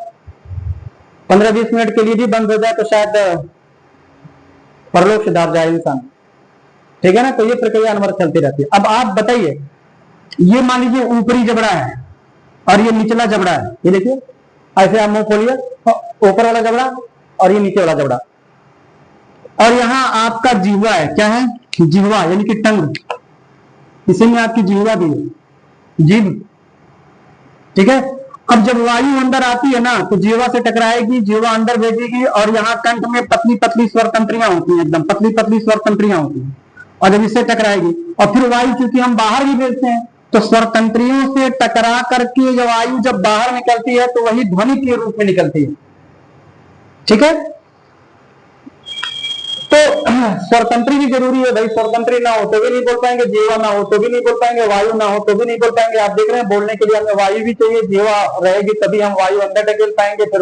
15-20 मिनट के लिए भी बंद हो जाए तो शायद परलोक सिधार जाए इंसान, ठीक है ना? तो ये प्रक्रिया अनवरत चलती रहती है। अब आप बताइए, ये मान लीजिए ऊपरी जबड़ा है और ये निचला जबड़ा है, ये देखिए, ऐसे आप मुंह खोलिए, ऊपर वाला जबड़ा और ये नीचे वाला जबड़ा, और यहाँ आपका जीवा है, क्या है? जीवा यानी कि टंग, इसी में आपकी जीवा भी है, जीभ, ठीक है? अब जब वायु अंदर आती है ना तो जीवा से टकराएगी, जीवा अंदर भेजेगी, और यहाँ कंठ में पतली पतली स्वरतंत्रियां होती हैं, एकदम पतली पतली स्वरतंत्रियां होती हैं, और जब इससे टकराएगी, और फिर वायु चूंकि हम बाहर भी भेजते हैं तो स्वरतंत्रियों से टकरा करके जब वायु जब बाहर निकलती है तो वही ध्वनि के रूप में निकलती है, ठीक है? तो स्वरतंत्री भी जरूरी है भाई, स्वरतंत्री ना हो तो भी नहीं बोल पाएंगे, जीवा ना हो तो भी नहीं बोल पाएंगे, वायु ना हो तो भी नहीं बोल पाएंगे। आप देख रहे हैं, बोलने के लिए हमें वायु भी चाहिए, जीवा रहेगी तभी हम वायु अंदर ढकेल पाएंगे। फिर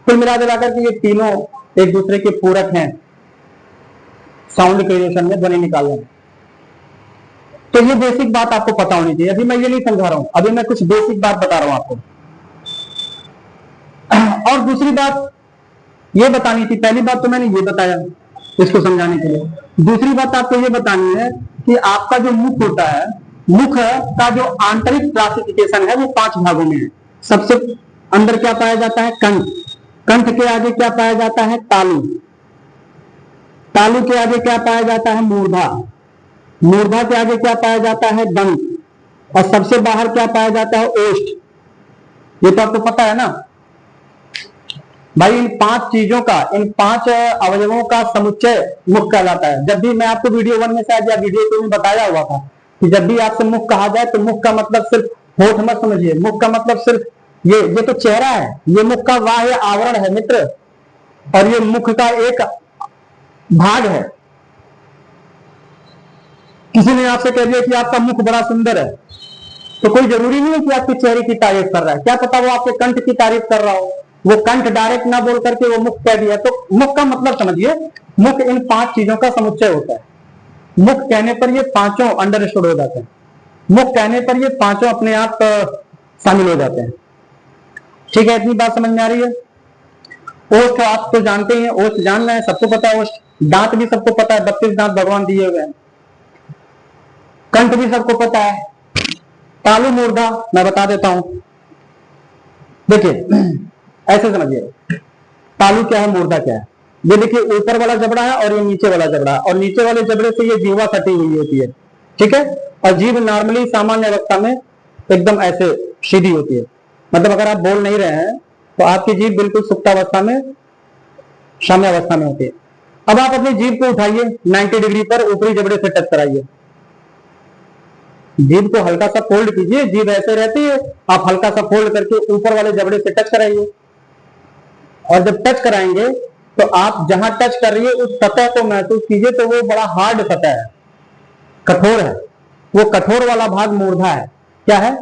कुल मिला दिलाकर के ये तीनों एक दूसरे के पूरक हैं साउंड क्रिएशन में, ध्वनि निकालने में। तो ये बेसिक बात आपको पता होनी चाहिए। अभी मैं ये नहीं समझा रहा हूं, अभी मैं कुछ बेसिक बात बता रहा हूं आपको। और दूसरी बात ये बतानी थी, पहली बात तो मैंने ये बताया इसको समझाने के लिए, दूसरी बात आपको ये बतानी है कि आपका जो मुख होता है, मुख का जो आंतरिक क्लासिफिकेशन है वो 5 भागों में है। सबसे अंदर क्या पाया जाता है? कंठ। कंठ के आगे क्या पाया जाता है? तालु। तालु के आगे क्या पाया जाता है? मूर्धा। मूर्धा के आगे क्या पाया जाता है? दंत। और सबसे बाहर क्या पाया जाता है? ओष्ठ। ये तो आपको पता है ना भाई। इन 5 चीजों का, इन 5 अवयवों का समुच्चय मुख कहलाता है। जब भी मैं आपको वीडियो 1 में शायद या वीडियो 2 में बताया हुआ था कि जब भी आपसे मुख कहा जाए तो मुख का मतलब सिर्फ होठ मत समझिए। मुख का मतलब सिर्फ ये तो चेहरा है, ये मुख का बाह्य आवरण है मित्र, और ये मुख का एक भाग है। किसी ने आपसे कह दिया कि आपका मुख बड़ा सुंदर है, तो कोई जरूरी नहीं है कि आपके चेहरे की तारीफ कर रहा है। क्या पता वो आपके कंठ की तारीफ कर रहा हो। वो कंठ डायरेक्ट ना बोल करके वो मुख कह दिया। तो मुख का मतलब समझिए, मुख इन 5 चीजों का समुच्चय होता है। मुख कहने पर ये 5 अंडरस्टूड हो जाते हैं। मुख कहने पर ये 5 अपने आप शामिल हो जाते हैं। ठीक है, इतनी बात समझ में आ रही है। ओष्ठ आप तो जानते ही हैं, ओष्ठ जान रहे हैं, सबको पता है ओष्ठ। दांत भी सबको पता है, 32 दांत भगवान दिए हुए हैं। कंठ भी सबको पता है। तालु मूर्धा मैं बता देता हूं। देखिए ऐसे समझिए, तालु क्या है, मूर्धा क्या है। ये देखिए ऊपर वाला जबड़ा है और ये नीचे वाला जबड़ा है, और नीचे वाले जबड़े से ये जीवा सटी हुई होती है। ठीक है, और जीभ नॉर्मली सामान्य अवस्था में एकदम ऐसे सीधी होती है। मतलब अगर आप बोल नहीं रहे हैं तो आपकी जीभ बिल्कुल सुप्तावस्था में, साम्य अवस्था में होती है। अब आप अपनी जीभ को उठाइए 90 डिग्री पर, ऊपरी जबड़े से टच कराइए। जीभ को हल्का सा फोल्ड कीजिए, जीभ ऐसे रहती है, आप हल्का सा फोल्ड करके ऊपर वाले जबड़े से टच कराइए। और जब टच कराएंगे तो आप जहां टच कर रही है उस सतह को महसूस कीजिए, तो वो बड़ा हार्ड सतह है, कठोर है। वो कठोर वाला भाग मूर्धा है। क्या है?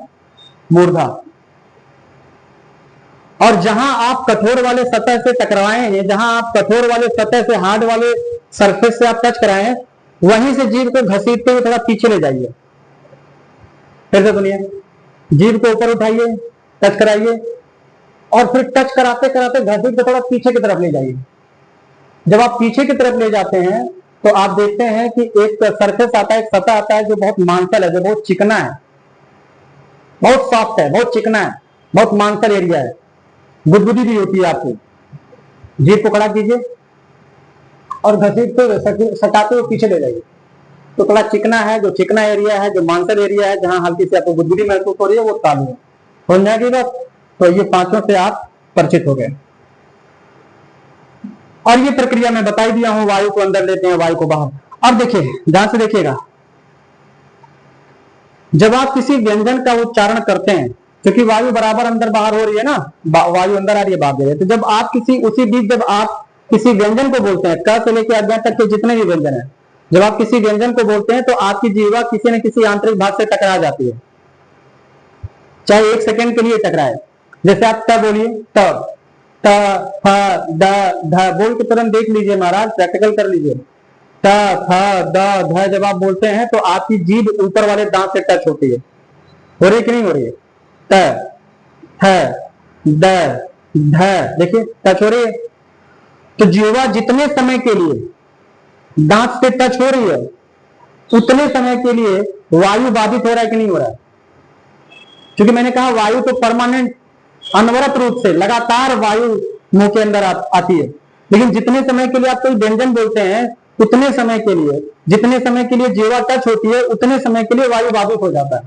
मूर्धा। और जहां आप कठोर वाले सतह से टकराए हैं, जहां आप कठोर वाले सतह से, हार्ड वाले सरफेस से आप टच कराए हैं, वहीं से जीभ को घसीटते हुए थोड़ा पीछे ले जाइए। फिर से सुनिए, जीभ को ऊपर उठाइए, टच कराइए, और फिर टच कराते कराते घसीट के थोड़ा पीछे की तरफ ले जाइए। जब आप पीछे की तरफ ले जाते हैं तो आप देखते हैं कि एक सरफेस आता है, एक सतह आता है जो बहुत मांसल है, जो बहुत चिकना है, बहुत सॉफ्ट है, बहुत चिकना है, बहुत मांसल एरिया है, गुदगुदी भी होती है आपको। जीभ को खड़ा कीजिए और घसीटते हुए, सटाते हुए पीछे ले जाइए। तो थोड़ा चिकना है, जो चिकना एरिया है, जो मांसल एरिया है, जहां हल्की सी आपको गुदगुदी महसूस हो रही है, वो तालु है। हो जाएगी बात। तो ये 5 से आप परिचित हो गए। और ये प्रक्रिया मैं बता ही दिया हूं, वायु को अंदर लेते हैं, वायु को बाहर। अब देखिए, ध्यान से देखिएगा, जब आप किसी व्यंजन का उच्चारण करते हैं, क्योंकि वायु बराबर अंदर बाहर हो रही है ना, वायु अंदर आ रही है, बाहर जा रही है, तो जब आप उसी बीच जब आप किसी व्यंजन को बोलते हैं, क से लेकर अज्ञा तक के जितने भी व्यंजन है, जब आप किसी व्यंजन को बोलते हैं तो आपकी जीवा किसी न किसी आंतरिक भाग से टकरा जाती है, चाहे 1 सेकंड के लिए टकराए। जैसे आप त बोलिए, त फ द ध बोल के तुरंत देख लीजिए महाराज, प्रैक्टिकल कर लीजिए। त फ द ध जब आप बोलते हैं तो आपकी जीभ ऊपर वाले दांत से टच होती है। हो रही कि नहीं हो रही है? त थ द ध देखिए टच हो रही है। तो जीवा जितने समय के लिए दांत से टच हो रही है, उतने समय के लिए वायु बाधित हो रहा है कि नहीं हो रहा है? क्योंकि मैंने कहा वायु तो परमानेंट, अनवरत रूप से लगातार वायु मुंह के अंदर आती है, लेकिन जितने समय के लिए आप कोई व्यंजन बोलते हैं, उतने समय के लिए, जितने समय के लिए जीवा टच होती है, उतने समय के लिए वायु बाधित हो जाता है।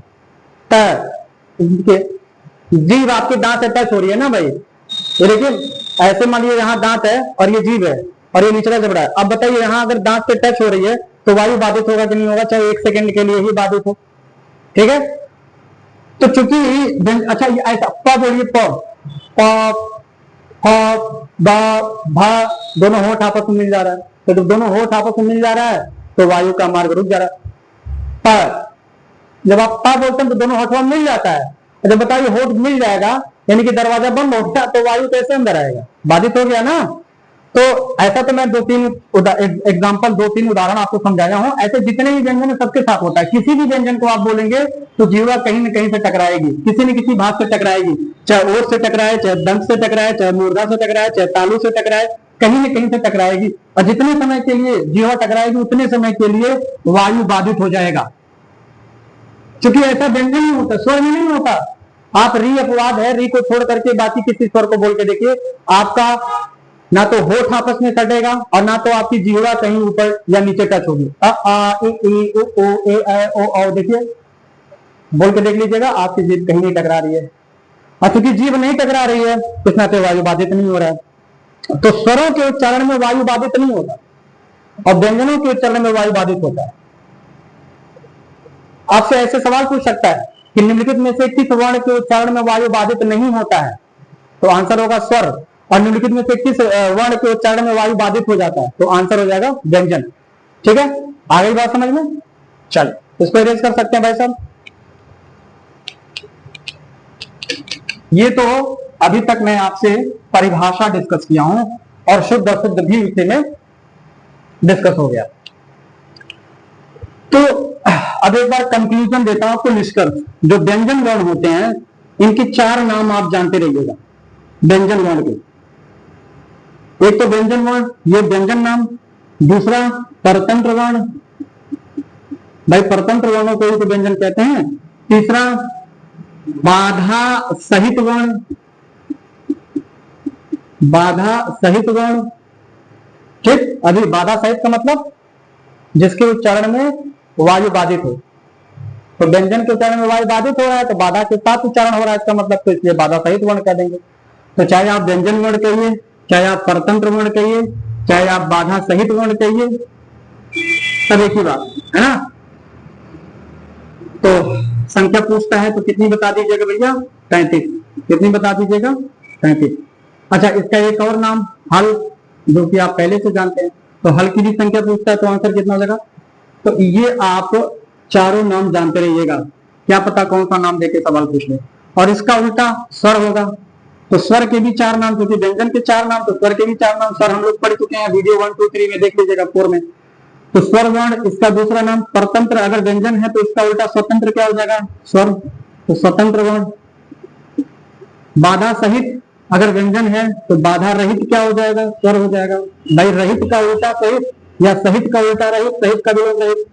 जीभ आपके दांत से टच हो रही है ना भाई, ये देखिए, ऐसे मान लीजिए यहाँ दांत है और ये जीभ है और ये निचला जबड़ा है। अब बताइए, यहाँ अगर दांत से टच हो रही है तो वायु बाधित होगा कि नहीं होगा, चाहे 1 सेकंड के लिए ही बाधित हो। ठीक है, तो चूंकि अच्छा ऐसा प बोलिए, दोनों होठ आपस में मिल जा रहा है, तो जब दोनों होठ आपस में मिल जा रहा है तो वायु का मार्ग रुक जा रहा है। प जब आप प बोलते हैं तो दोनों होठों में मिल जाता है। जब बताइए होठ मिल जाएगा यानी कि दरवाजा बंद हो गया, तो वायु कैसे अंदर आएगा? बाधित हो गया ना। तो ऐसा तो मैं 2-3 एग्जाम्पल, 2-3 उदाहरण आपको समझाया हूं। ऐसे जितने भी व्यंजन है सबके साथ होता है। किसी भी व्यंजन को आप बोलेंगे तो जीवा कहीं न कहीं से टकराएगी, किसी न किसी भाग से टकराएगी, चाहे ओठ से टकराए, चाहे दंत से टकराए, चाहे मूर्धा से टकराए, चाहे तालु से टकराए, कहीं न कहीं से टकराएगी। और जितने समय के लिए जीवा टकराएगी उतने समय के लिए वायु बाधित हो जाएगा। क्योंकि ऐसा व्यंजन नहीं होता, स्वर में नहीं होता। आप री अपवाद है, री को छोड़ करके बाकी किसी स्वर को बोल के देखिए, आपका ना तो होठ आपस में सटेगा और ना तो आपकी जीवा कहीं ऊपर या नीचे टच होगी। अ आ इ ई उ ओ ए ऐ ओ औ, देखिए बोल के देख लीजिएगा, आपकी जीभ कहीं नहीं टकरा रही है। और क्योंकि जीभ नहीं टकरा रही है इस नाते वायु बाधित नहीं हो रहा है। तो स्वरों के उच्चारण में वायु बाधित नहीं होता और व्यंजनों के उच्चारण में वायु बाधित होता है। आपसे ऐसे सवाल पूछ सकता है कि निम्नलिखित में से किस वर्ण के उच्चारण में वायु बाधित नहीं होता है, तो आंसर होगा स्वर। और निम्नलिखित में से किस वर्ण के उच्चारण में वायु बाधित हो जाता है, तो आंसर हो जाएगा व्यंजन। ठीक है, आ गई बात समझ में? चलिए इसको इरेज कर सकते हैं भाई साहब। ये तो अभी तक मैं आपसे परिभाषा डिस्कस किया हूं और शुद्ध अशुद्ध भी विषय में डिस्कस हो गया। तो अब एक बार कंक्लूजन देता हूं आपको, निष्कर्ष। जो व्यंजन वर्ण होते हैं इनके 4 नाम आप जानते रहिएगा व्यंजन वर्ण के। एक तो व्यंजन वर्ण, ये व्यंजन नाम। दूसरा परतंत्र वर्ण, भाई परतंत्र वर्णों को ही तो व्यंजन कहते हैं। तीसरा बाधा सहित वर्ण, बाधा सहित वर्ण। ठीक, अभी बाधा सहित का मतलब जिसके उच्चारण में वायु बाधित हो। तो व्यंजन के उच्चारण में वायु बाधित हो रहा है तो बाधा के साथ उच्चारण हो रहा है इसका मतलब, तो इसलिए बाधा सहित वर्ण कह देंगे। तो चाहे आप व्यंजन वर्ण कहिए, चाहे आप परतंत्र वर्ण कहिए, चाहे आप बाधा सहित वर्ण कहिए, सब एक ही बात है ना। तो संख्या पूछता है तो कितनी बता दीजिएगा भैया? 35। कितनी बता दीजिएगा? 35। अच्छा, इसका एक और नाम हल, जो कि आप पहले से जानते हैं। तो हल की भी संख्या पूछता है तो आंसर कितना हो जाएगा? तो ये आप चारों नाम जानते रहिएगा, क्या पता कौन सा नाम देके सवाल पूछ ले। और इसका उल्टा स्वर होगा, तो स्वर के भी 4 नाम, क्योंकि व्यंजन के 4 नाम तो स्वर के भी 4 नाम। स्वर हम लोग पढ़ चुके हैं वीडियो 1, 2, 3 में, देख लीजिएगा 4 में। तो स्वर वर्ण, इसका दूसरा नाम परतंत्र। अगर व्यंजन है तो इसका उल्टा स्वतंत्र क्या हो जाएगा? स्वर, तो स्वतंत्र वर्ण। बाधा सहित अगर व्यंजन है तो बाधा रहित क्या हो जाएगा? स्वर हो जाएगा। भाई रहित का उल्टा सहित या सहित का उल्टा रहित, सहित का विलोम रहित।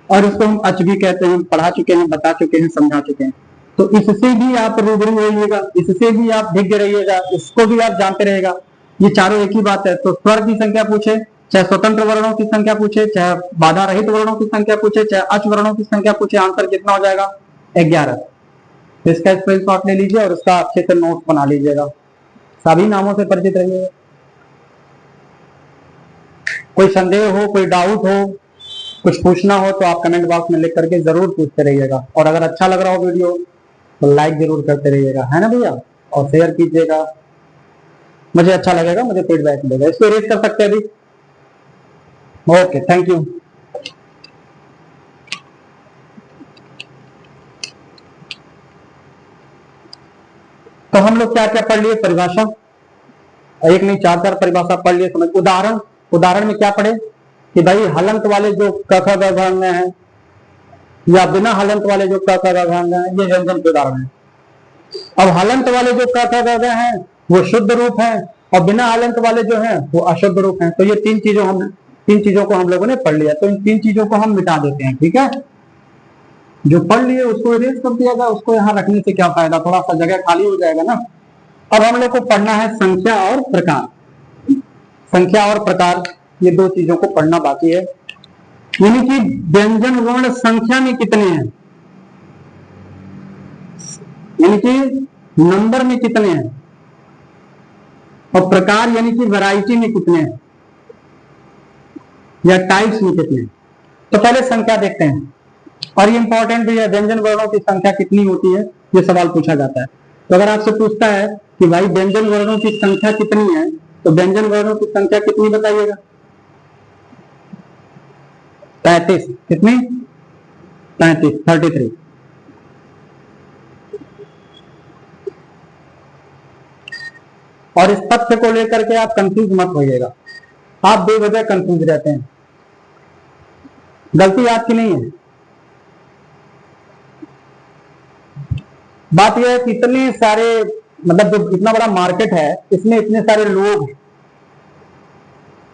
और इसको हम अच भी कहते हैं, पढ़ा चुके हैं, बता चुके हैं, समझा चुके हैं। तो इससे भी आप रूबरू रहिएगा, इससे भी आप भिज्ञ रहिएगा, इसको भी आप जानते रहेगा। ये चारों एक ही बात है। तो स्वर की संख्या पूछे, चाहे स्वतंत्र वर्णों की संख्या पूछे, चाहे बाधा रहित वर्णों की संख्या पूछे, चाहे अच वर्णों की संख्या पूछे, आंसर कितना हो जाएगा? 11। तो इसका स्क्रीनशॉट ले लीजिए और उसका अच्छे से नोट बना लीजिएगा। सभी नामों से परिचित रहिएगा। कोई संदेह हो, कोई डाउट हो, कुछ पूछना हो तो आप कमेंट बॉक्स में लिख करके जरूर पूछते रहिएगा। और अगर अच्छा लग रहा हो वीडियो तो लाइक जरूर करते रहिएगा, है ना भैया, और शेयर कीजिएगा। मुझे अच्छा लगेगा, मुझे फीडबैक मिलेगा। इसको रेट कर सकते हैं अभी। Okay, thank you. तो हम लोग क्या क्या पढ़ लिए? परिभाषा, एक नहीं 4 परिभाषा पढ़ लिए। समझ, उदाहरण, उदाहरण में क्या पढ़े कि भाई हलंत वाले जो क ख ग घ में है या बिना हलंत वाले जो क ख ग घ में है, ये व्यंजन के उदाहरण है। अब हलंत वाले जो क ख ग घ हैं वो शुद्ध रूप है और बिना हलंत वाले जो हैं वो अशुद्ध रूप हैं। तो ये 3 चीजों को हम लोगों ने पढ़ लिया। तो इन 3 चीजों को हम मिटा देते हैं, ठीक है। जो पढ़ लिए उसको इरेज कर दिया जाए, उसको यहाँ रखने से क्या फायदा, थोड़ा सा जगह खाली हो जाएगा ना। अब हम लोग को पढ़ना है संख्या और प्रकार। संख्या और प्रकार, ये 2 चीजों को पढ़ना बाकी है। यानी कि व्यंजन वर्ण संख्या में कितने हैं, यानी कि नंबर में कितने हैं, और प्रकार यानी कि वैरायटी में कितने हैं या टाइप्स में कितने हैं। तो पहले संख्या देखते हैं, और ये इंपॉर्टेंट भी है, व्यंजन वर्णों की संख्या कितनी होती है, ये सवाल पूछा जाता है। तो अगर आपसे पूछता है कि भाई व्यंजन वर्णों की संख्या कितनी है, तो व्यंजन वर्णों की संख्या कितनी बताइएगा? 35। कितनी? 35, 33। और इस तथ्य को लेकर के आप कंफ्यूज मत होइएगा, आप बेवजह कंफ्यूज रहते हैं, गलती आपकी नहीं है। बात यह है कि इतने सारे, मतलब जो इतना बड़ा मार्केट है इसमें इतने सारे लोग,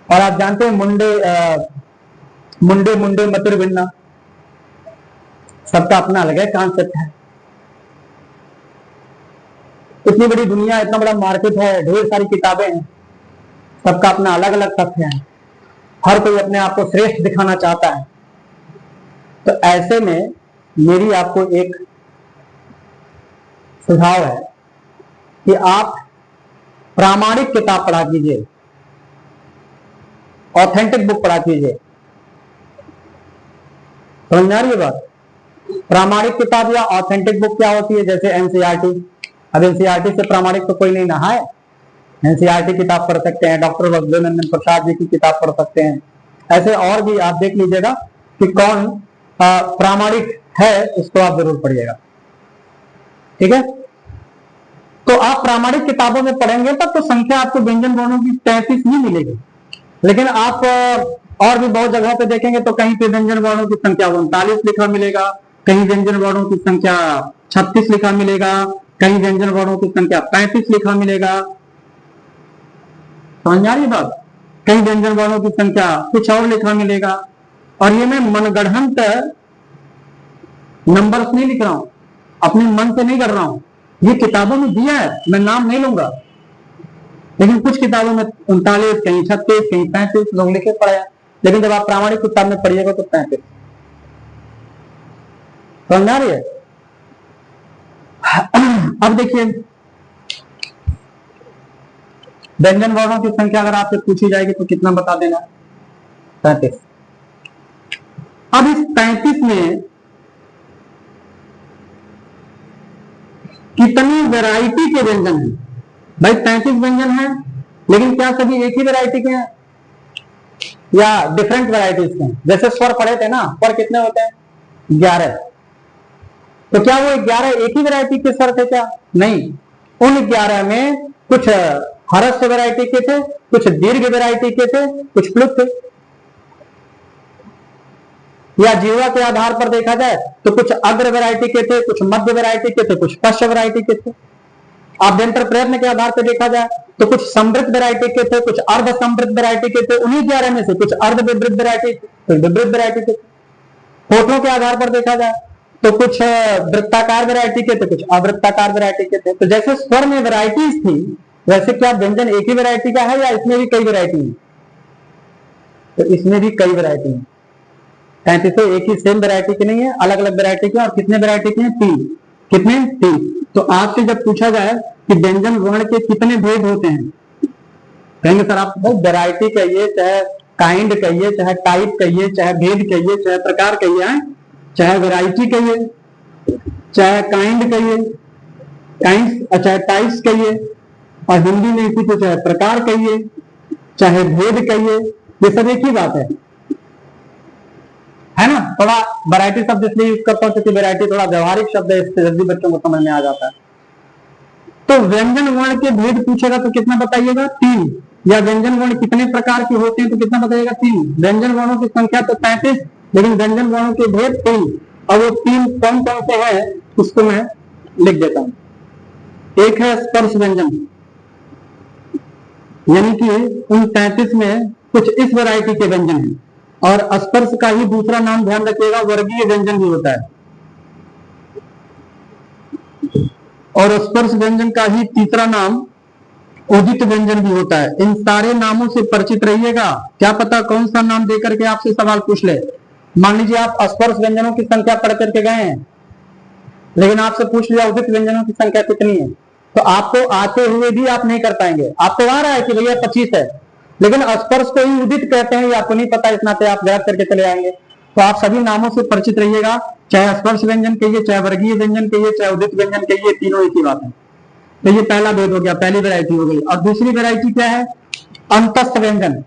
और आप जानते हैं मुंडे मुंडे मतिर भिन्ना, सबका अपना अलग है कॉन्सेप्ट है। इतनी बड़ी दुनिया, इतना बड़ा मार्केट है, ढेर सारी किताबें हैं, सबका अपना अलग अलग तथ्य है, हर कोई अपने आप को श्रेष्ठ दिखाना चाहता है। तो ऐसे में मेरी आपको एक सुझाव है कि आप प्रामाणिक किताब पढ़ा कीजिए, ऑथेंटिक बुक पढ़ा कीजिए। समझ आ रही है बात? प्रामाणिक किताब या ऑथेंटिक बुक क्या होती है? जैसे एनसीईआरटी। अब एनसीईआरटी से प्रामाणिक तो कोई नहीं नहा है। एनसीईआरटी किताब पढ़ सकते हैं, डॉक्टर वसुदेवानंद प्रसाद जी की किताब पढ़ सकते हैं। ऐसे और भी आप देख लीजिएगा कि कौन प्रामाणिक है, उसको आप जरूर पढ़िएगा। ठीक है, तो आप प्रामाणिक किताबों में पढ़ेंगे तब तो संख्या आपको व्यंजन वर्णों की 33 नहीं मिलेगी। लेकिन आप और भी बहुत जगहों पे देखेंगे तो कहीं पे व्यंजन वर्णों की संख्या 39 लिखा मिलेगा, कहीं व्यंजन वर्णों की संख्या 36 लिखा मिलेगा, कहीं व्यंजन वर्णों की संख्या 35 लिखा मिलेगा। समझ आ रही बात? कहीं व्यंजन वर्णों की संख्या कुछ और लिखा मिलेगा। और ये मैं मनगढ़ंत नंबर्स नहीं लिख रहा हूं, अपने मन से नहीं कर रहा हूं, ये किताबों में दिया है, मैं नाम नहीं लूंगा। लेकिन कुछ किताबों में 39, कहीं 36, कहीं 35 लोग लिखे पड़े हैं। लेकिन जब आप प्रामाणिक किताब में पढ़िएगा तो 35। समझ आ रही है? अब देखिए, व्यंजन वर्णों की संख्या अगर आपसे पूछी जाएगी तो कितना बता देना? 35। अब इस 35 में कितनी वैरायटी के व्यंजन हैं? भाई 35 व्यंजन हैं, लेकिन क्या सभी एक ही वैरायटी के हैं या डिफरेंट वैरायटीज के हैं? जैसे स्वर पढ़े थे ना, स्वर कितने होते हैं? 11। तो क्या वो 11 एक ही वैरायटी के स्वर थे क्या? नहीं, उन 11 में कुछ हरस्व वैरायटी के थे, कुछ दीर्घ वैरायटी के थे, कुछ प्लुत थे। या जीवा के आधार पर देखा जाए तो कुछ अग्र वैरायटी के थे, कुछ मध्य वैरायटी के थे, कुछ पश्च वैरायटी के थे। आभ्यंतर प्रयत्न के आधार पर देखा जाए तो कुछ समृद्ध वैरायटी के थे, कुछ अर्ध समृद्ध वैरायटी के थे। उन्हीं 11 में से कुछ अर्ध विवृद्ध वैरायटी, कुछ विवृद्ध वैरायटी के थे। होठों के आधार पर देखा जाए तो कुछ वृत्ताकार वैरायटी के थे, कुछ अवृत्ताकार वैरायटी के थे। तो जैसे स्वर में वैरायटीज थी, वैसे क्या व्यंजन एक ही वैरायटी का है या इसमें भी कई वैरायटी है? तो इसमें भी कई वैरायटी है। 35 एक ही सेम वैरायटी के नहीं है, अलग अलग वैरायटी के। और कितने वैरायटी के हैं? 3। कितने? 3। तो आपसे जब पूछा जाए कि व्यंजन वर्ण के कितने भेद होते हैं, कहेंगे सर आप वैरायटी कहिए, चाहे काइंड कहिए, चाहे टाइप कहिए, चाहे भेद कहिए, चाहे प्रकार कहिए, चाहे वैरायटी कहिए, चाहे काइंड कहिए, चाहे टाइप्स कहिए, और हिंदी में इसी को चाहे प्रकार कहिए, चाहे भेद कहिए, ये सब एक ही बात है ना? थोड़ा वैरायटी शब्द इसलिए यूज करता हूं क्योंकि वैरायटी थोड़ा व्यवहारिक शब्द है, इससे जल्दी बच्चों को समझ में आ जाता है। तो व्यंजन वर्ण के भेद पूछेगा तो कितना बताइएगा? 3। या व्यंजन वर्ण कितने प्रकार के होते हैं तो कितना बताइएगा? 3। व्यंजन वर्णों की संख्या तो 35, लेकिन व्यंजन वर्णों के भेद 3। और वो 3 कौन कौन से हैं उसको मैं लिख देता हूं। एक है स्पर्श व्यंजन, यानी कि उन 35 में कुछ इस वैरायटी के व्यंजन हैं। और स्पर्श का ही दूसरा नाम ध्यान रखिएगा, वर्गीय व्यंजन भी होता है। और स्पर्श व्यंजन का ही तीसरा नाम उदित व्यंजन भी होता है। इन सारे नामों से परिचित रहिएगा, क्या पता कौन सा नाम देकर के आपसे सवाल पूछ ले। मान लीजिए आप स्पर्श व्यंजनों की संख्या पढ़ करके गए हैं, लेकिन आपसे पूछ लिया उदित व्यंजनों की संख्या कितनी है, तो आपको आते हुए भी आप नहीं कर पाएंगे। आपको आ रहा है कि भैया 25 है, लेकिन स्पर्श को ही उदित कहते हैं, आपको नहीं पता, इस नाते आप गलत करके चले आएंगे। तो आप सभी नामों से परिचित रहिएगा, चाहे स्पर्श व्यंजन कहिए, चाहे वर्गीय व्यंजन कहिए, चाहे उदित व्यंजन कहिए, तीनों एक ही बात है। तो ये पहला भेद हो गया, पहली वैरायटी हो गई। और दूसरी वैरायटी क्या है? अंतस्थ व्यंजन।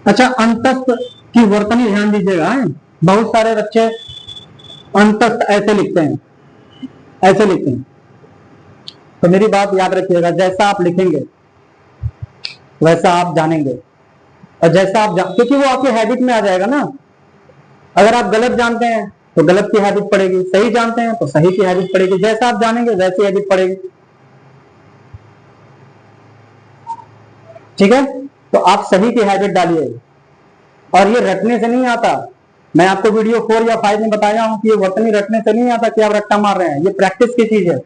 अच्छा, अंतस्थ की वर्तनी ध्यान दीजिएगा। बहुत सारे बच्चे अंतस्थ ऐसे लिखते हैं, ऐसे लिखते हैं। तो मेरी बात याद रखिएगा, जैसा आप लिखेंगे वैसा आप जानेंगे, और जैसा आप क्योंकि वो आपके हैबिट में आ जाएगा ना। अगर आप गलत जानते हैं तो गलत की हैबिट पड़ेगी, सही जानते हैं तो सही की हैबिट पड़ेगी। जैसा आप जानेंगे वैसी हैबिट पड़ेगी। ठीक है, तो आप सही की हैबिट डालिए। और ये रटने से नहीं आता। मैं आपको वीडियो 4 या 5 में बताया हूं कि ये वर्तनी रटने से नहीं आता कि आप रट्टा मार रहे हैं, ये प्रैक्टिस की चीज है।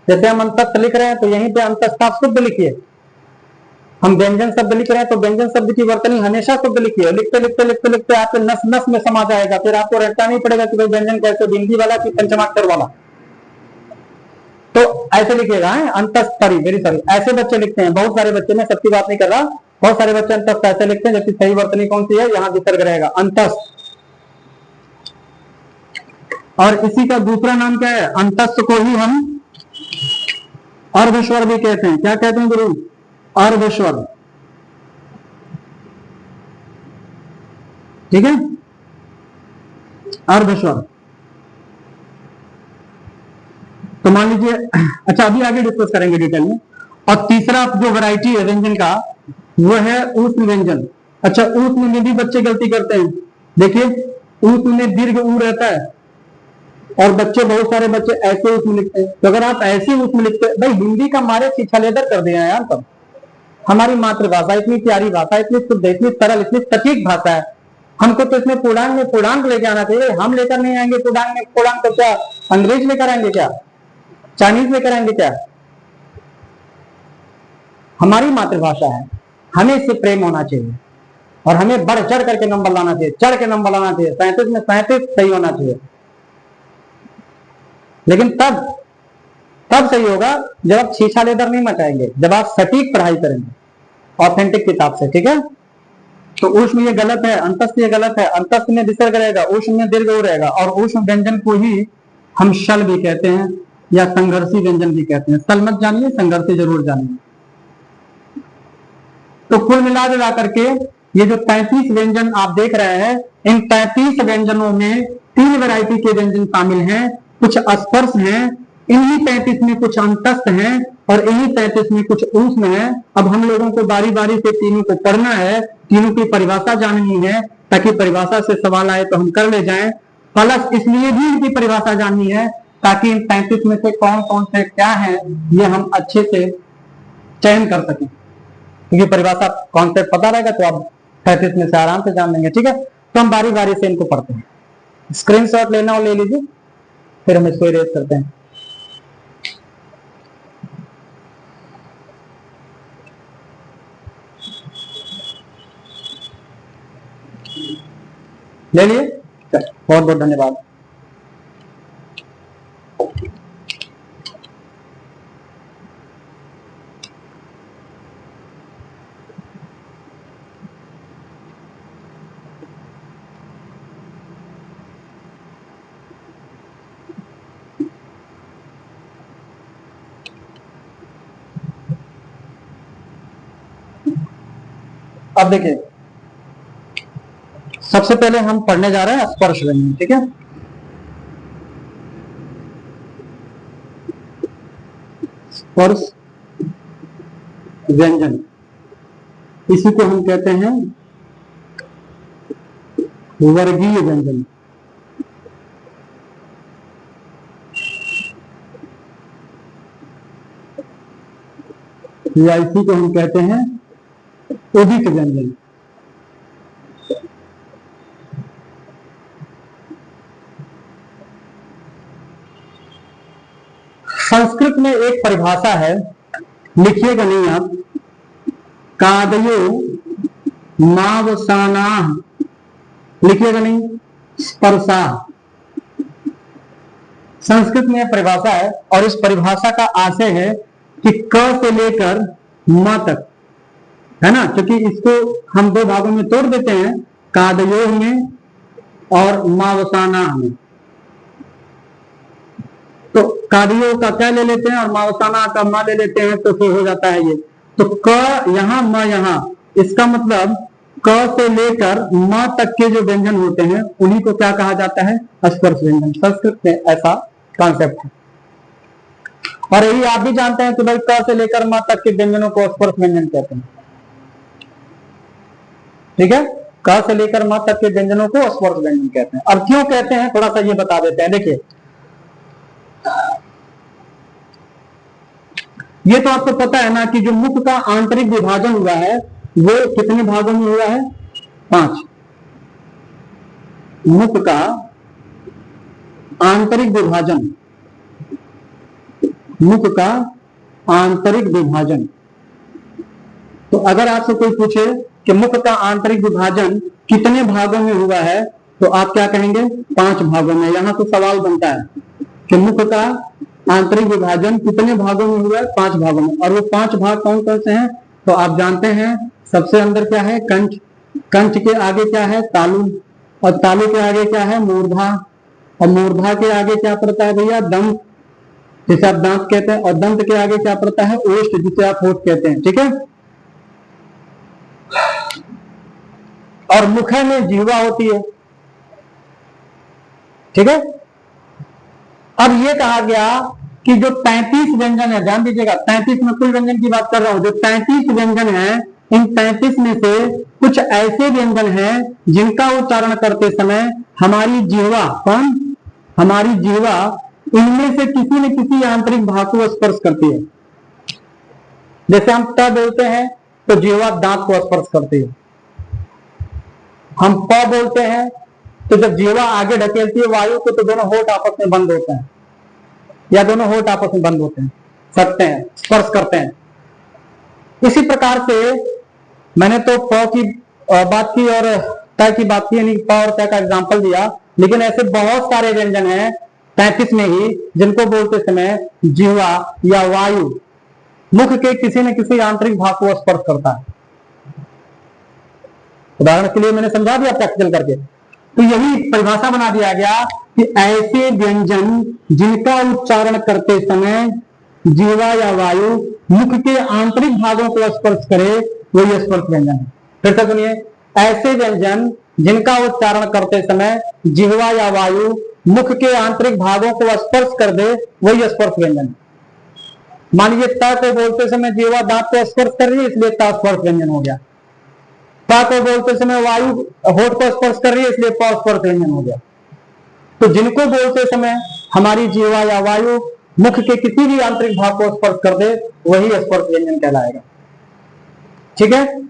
जैसे हम अंतस्थ लिख रहे हैं तो यहीं पे अंतस्थ आप शुद्ध लिखिए। हम व्यंजन शब्द लिख रहे हैं तो व्यंजन शब्द की वर्तनी हमेशा शुद्ध लिखिए। लिखते लिखते लिखते लिखते आपके नस नस में समा जाएगा, फिर आपको रटना नहीं पड़ेगा कि भाई व्यंजन कैसे, बिंदी वाला कि पंचमाक्षर वाला। तो ऐसे लिखिएगा अंतस्तरी, वेरी सॉरी, ऐसे बच्चे लिखते हैं बहुत सारे बच्चे, मैं सबकी बात नहीं कर रहा, बहुत सारे बच्चे अंतस्थ ऐसे लिखते हैं, जबकि सही वर्तनी कौन सी है, यहाँ विसर्ग रहेगा अंतस्थ। और इसी का दूसरा नाम क्या है, अंतस्थ को ही हम अर्धस्वर भी कहते हैं। क्या कहते हैं गुरु, अर्धस्वर। ठीक है, अर्धस्वर। तो मान लीजिए, अच्छा अभी आगे डिस्कस करेंगे डिटेल में। और तीसरा जो वैरायटी है व्यंजन का वो है ऊष्म व्यंजन। अच्छा, ऊष्म में भी बच्चे गलती करते हैं। देखिए ऊष्म में दीर्घ ऊ रहता है और बच्चे, बहुत सारे बच्चे ऐसे ऊष्म लिखते हैं। तो अगर आप ऐसे ऊष्म लिखते हैं, भाई हिंदी का मारे छिछलेदर कर दिया यार सब। हमारी मातृभाषा इतनी प्यारी भाषा, इतनी शुद्ध, इतनी सरल, इतनी सटीक भाषा है। हमको तो इसमें पूर्णांक में पूर्णांक लेके आना चाहिए। हम लेकर नहीं आएंगे पूर्णांक में पूर्णांक, तो क्या अंग्रेज लेकर आएंगे, क्या चाइनीज लेकर आएंगे क्या? हमारी मातृभाषा है, हमें इससे प्रेम होना चाहिए और हमें बढ़ चढ़ करके नंबर लाना चाहिए, चढ़ के नंबर लाना चाहिए। 37 में 37 सही होना चाहिए। लेकिन तब सही होगा जब आप छीछा लेदर नहीं मचाएंगे, जब आप सटीक पढ़ाई करेंगे ऑथेंटिक किताब से। ठीक है, तो ऊष्म ये गलत है, अंतस्थ ये गलत है। अंतस्थ में विसर्ग रहेगा, ऊष्म में दीर्घ ऊ रहेगा। और ऊष्म व्यंजन को ही हम शल भी कहते हैं या संघर्षी व्यंजन भी कहते हैं। शल मत जानिए, संघर्षी जरूर जानिए। तो कुल मिला जुला करके ये जो 33 व्यंजन आप देख रहे हैं, इन 33 व्यंजनों में 3 वैरायटी के व्यंजन शामिल हैं। कुछ स्पर्श हैं, इन्हीं 33 में कुछ अंतस्थ हैं और इन्हीं 33 में कुछ ऊष्म है। अब हम लोगों को बारी बारी से तीनों को पढ़ना है, तीनों की परिभाषा जाननी है, ताकि परिभाषा से सवाल आए तो हम कर ले जाएं। प्लस इसलिए भी इनकी परिभाषा जाननी है ताकि इन 33 में से कौन कौन से क्या है ये हम अच्छे से चयन कर सकें। क्योंकि परिभाषा कॉन्सेप्ट पता रहेगा तो आप 33 में से आराम से जान लेंगे। ठीक है, तो हम बारी बारी से इनको पढ़ते हैं। स्क्रीनशॉट लेना और ले लीजिए, फिर हम इसको इरेज करते हैं। ले लिए, बहुत बहुत धन्यवाद। अब देखिए, सबसे पहले हम पढ़ने जा रहे हैं स्पर्श व्यंजन। ठीक है, स्पर्श व्यंजन, इसी को हम कहते हैं वर्गीय व्यंजन। या इसी को हम कहते हैं उदित व्यंजन। संस्कृत में एक परिभाषा है, लिखिएगा नहीं आप, कादयो मावसाना, लिखिएगा नहीं, स्पर्शा। संस्कृत में परिभाषा है और इस परिभाषा का आशय है कि क से लेकर म तक, है ना, क्योंकि इसको हम 2 भागों में तोड़ देते हैं, कादयो में और मावसाना में। तो कादियों का क्या ले लेते हैं और मावसाना का मा ले लेते हैं, तो फिर हो जाता है ये। तो क यहाँ म यहाँ, इसका मतलब क से लेकर म तक के जो व्यंजन होते हैं उन्हीं को क्या कहा जाता है, स्पर्श व्यंजन। संस्कृत में ऐसा कॉन्सेप्ट है और यही आप भी जानते हैं कि भाई क से लेकर म तक के व्यंजनों को स्पर्श व्यंजन कहते हैं। ठीक है, क से लेकर म तक के व्यंजनों को स्पर्श व्यंजन कहते हैं। अब क्यों कहते हैं थोड़ा सा ये बता देते हैं। देखिए, ये तो आपको पता है ना कि जो मुख का आंतरिक विभाजन हुआ है वो कितने भागों में हुआ है, 5। मुख का आंतरिक विभाजन मुख का आंतरिक विभाजन। तो अगर आपसे कोई पूछे कि मुख का आंतरिक विभाजन कितने भागों में हुआ है, तो आप क्या कहेंगे? 5 भागों में। यहां तो सवाल बनता है कि मुख का आंतरिक विभाजन कितने भागों में हुआ है? 5 भागों में। और वो 5 भाग कौन कौन से हैं? तो आप जानते हैं, सबसे अंदर क्या है? कंठ। कंठ के आगे क्या है? तालु। और तालु के आगे क्या है? मूर्धा। और मूर्धा के आगे क्या पड़ता है भैया? दंत, जिसे आप दांत कहते हैं। और दंत के आगे क्या पड़ता है? ओष्ठ, जिसे आप होठ कहते हैं। ठीक है। और मुख में जिह्वा होती है। ठीक है। अब ये कहा गया कि जो 33 व्यंजन है, ध्यान दीजिएगा, 33 में कुल व्यंजन की बात कर रहा हूं, जो 33 व्यंजन है, इन 33 में से कुछ ऐसे व्यंजन हैं जिनका उच्चारण करते समय हमारी जिह्वा, कौन? हमारी जिह्वा इनमें से किसी न किसी आंतरिक भाग को स्पर्श करती है। जैसे हम ट बोलते हैं तो जिह्वा दांत को स्पर्श करती है। हम प बोलते हैं तो जब जिह्वा आगे ढकेलती है वायु को, तो दोनों होठ आपस में बंद होते हैं, या दोनों होठ आपस में बंद होते हैं, सटते हैं, स्पर्श करते हैं। इसी प्रकार से मैंने तो प की बात की और त की बात की, यानी प और त का एग्जाम्पल दिया, लेकिन ऐसे बहुत सारे व्यंजन हैं 33 में ही जिनको बोलते समय जिह्वा या वायु मुख के किसी न किसी आंतरिक भाग को स्पर्श करता है। उदाहरण के लिए मैंने समझा दिया प्रैक्टिकल करके। तो यही परिभाषा बना दिया गया कि ऐसे व्यंजन जिनका उच्चारण करते समय जिह्वा या वायु मुख के आंतरिक भागों को स्पर्श करे, वही स्पर्श व्यंजन है। फिर से सुनिए, ऐसे व्यंजन जिनका उच्चारण करते समय जिह्वा या वायु मुख के आंतरिक भागों को स्पर्श कर दे, वही स्पर्श व्यंजन है। मान लीजिए त को बोलते समय जिह्वा दांत को स्पर्श कर रही है, इसलिए त स्पर्श व्यंजन हो गया। प को बोलते समय वायु होठ को स्पर्श कर रही है, इसलिए प स्पर्श व्यंजन हो गया। तो जिनको बोलते समय हमारी जिह्वा या वायु मुख के किसी भी आंतरिक भाग को स्पर्श कर दे, वही स्पर्श व्यंजन कहलाएगा। ठीक है।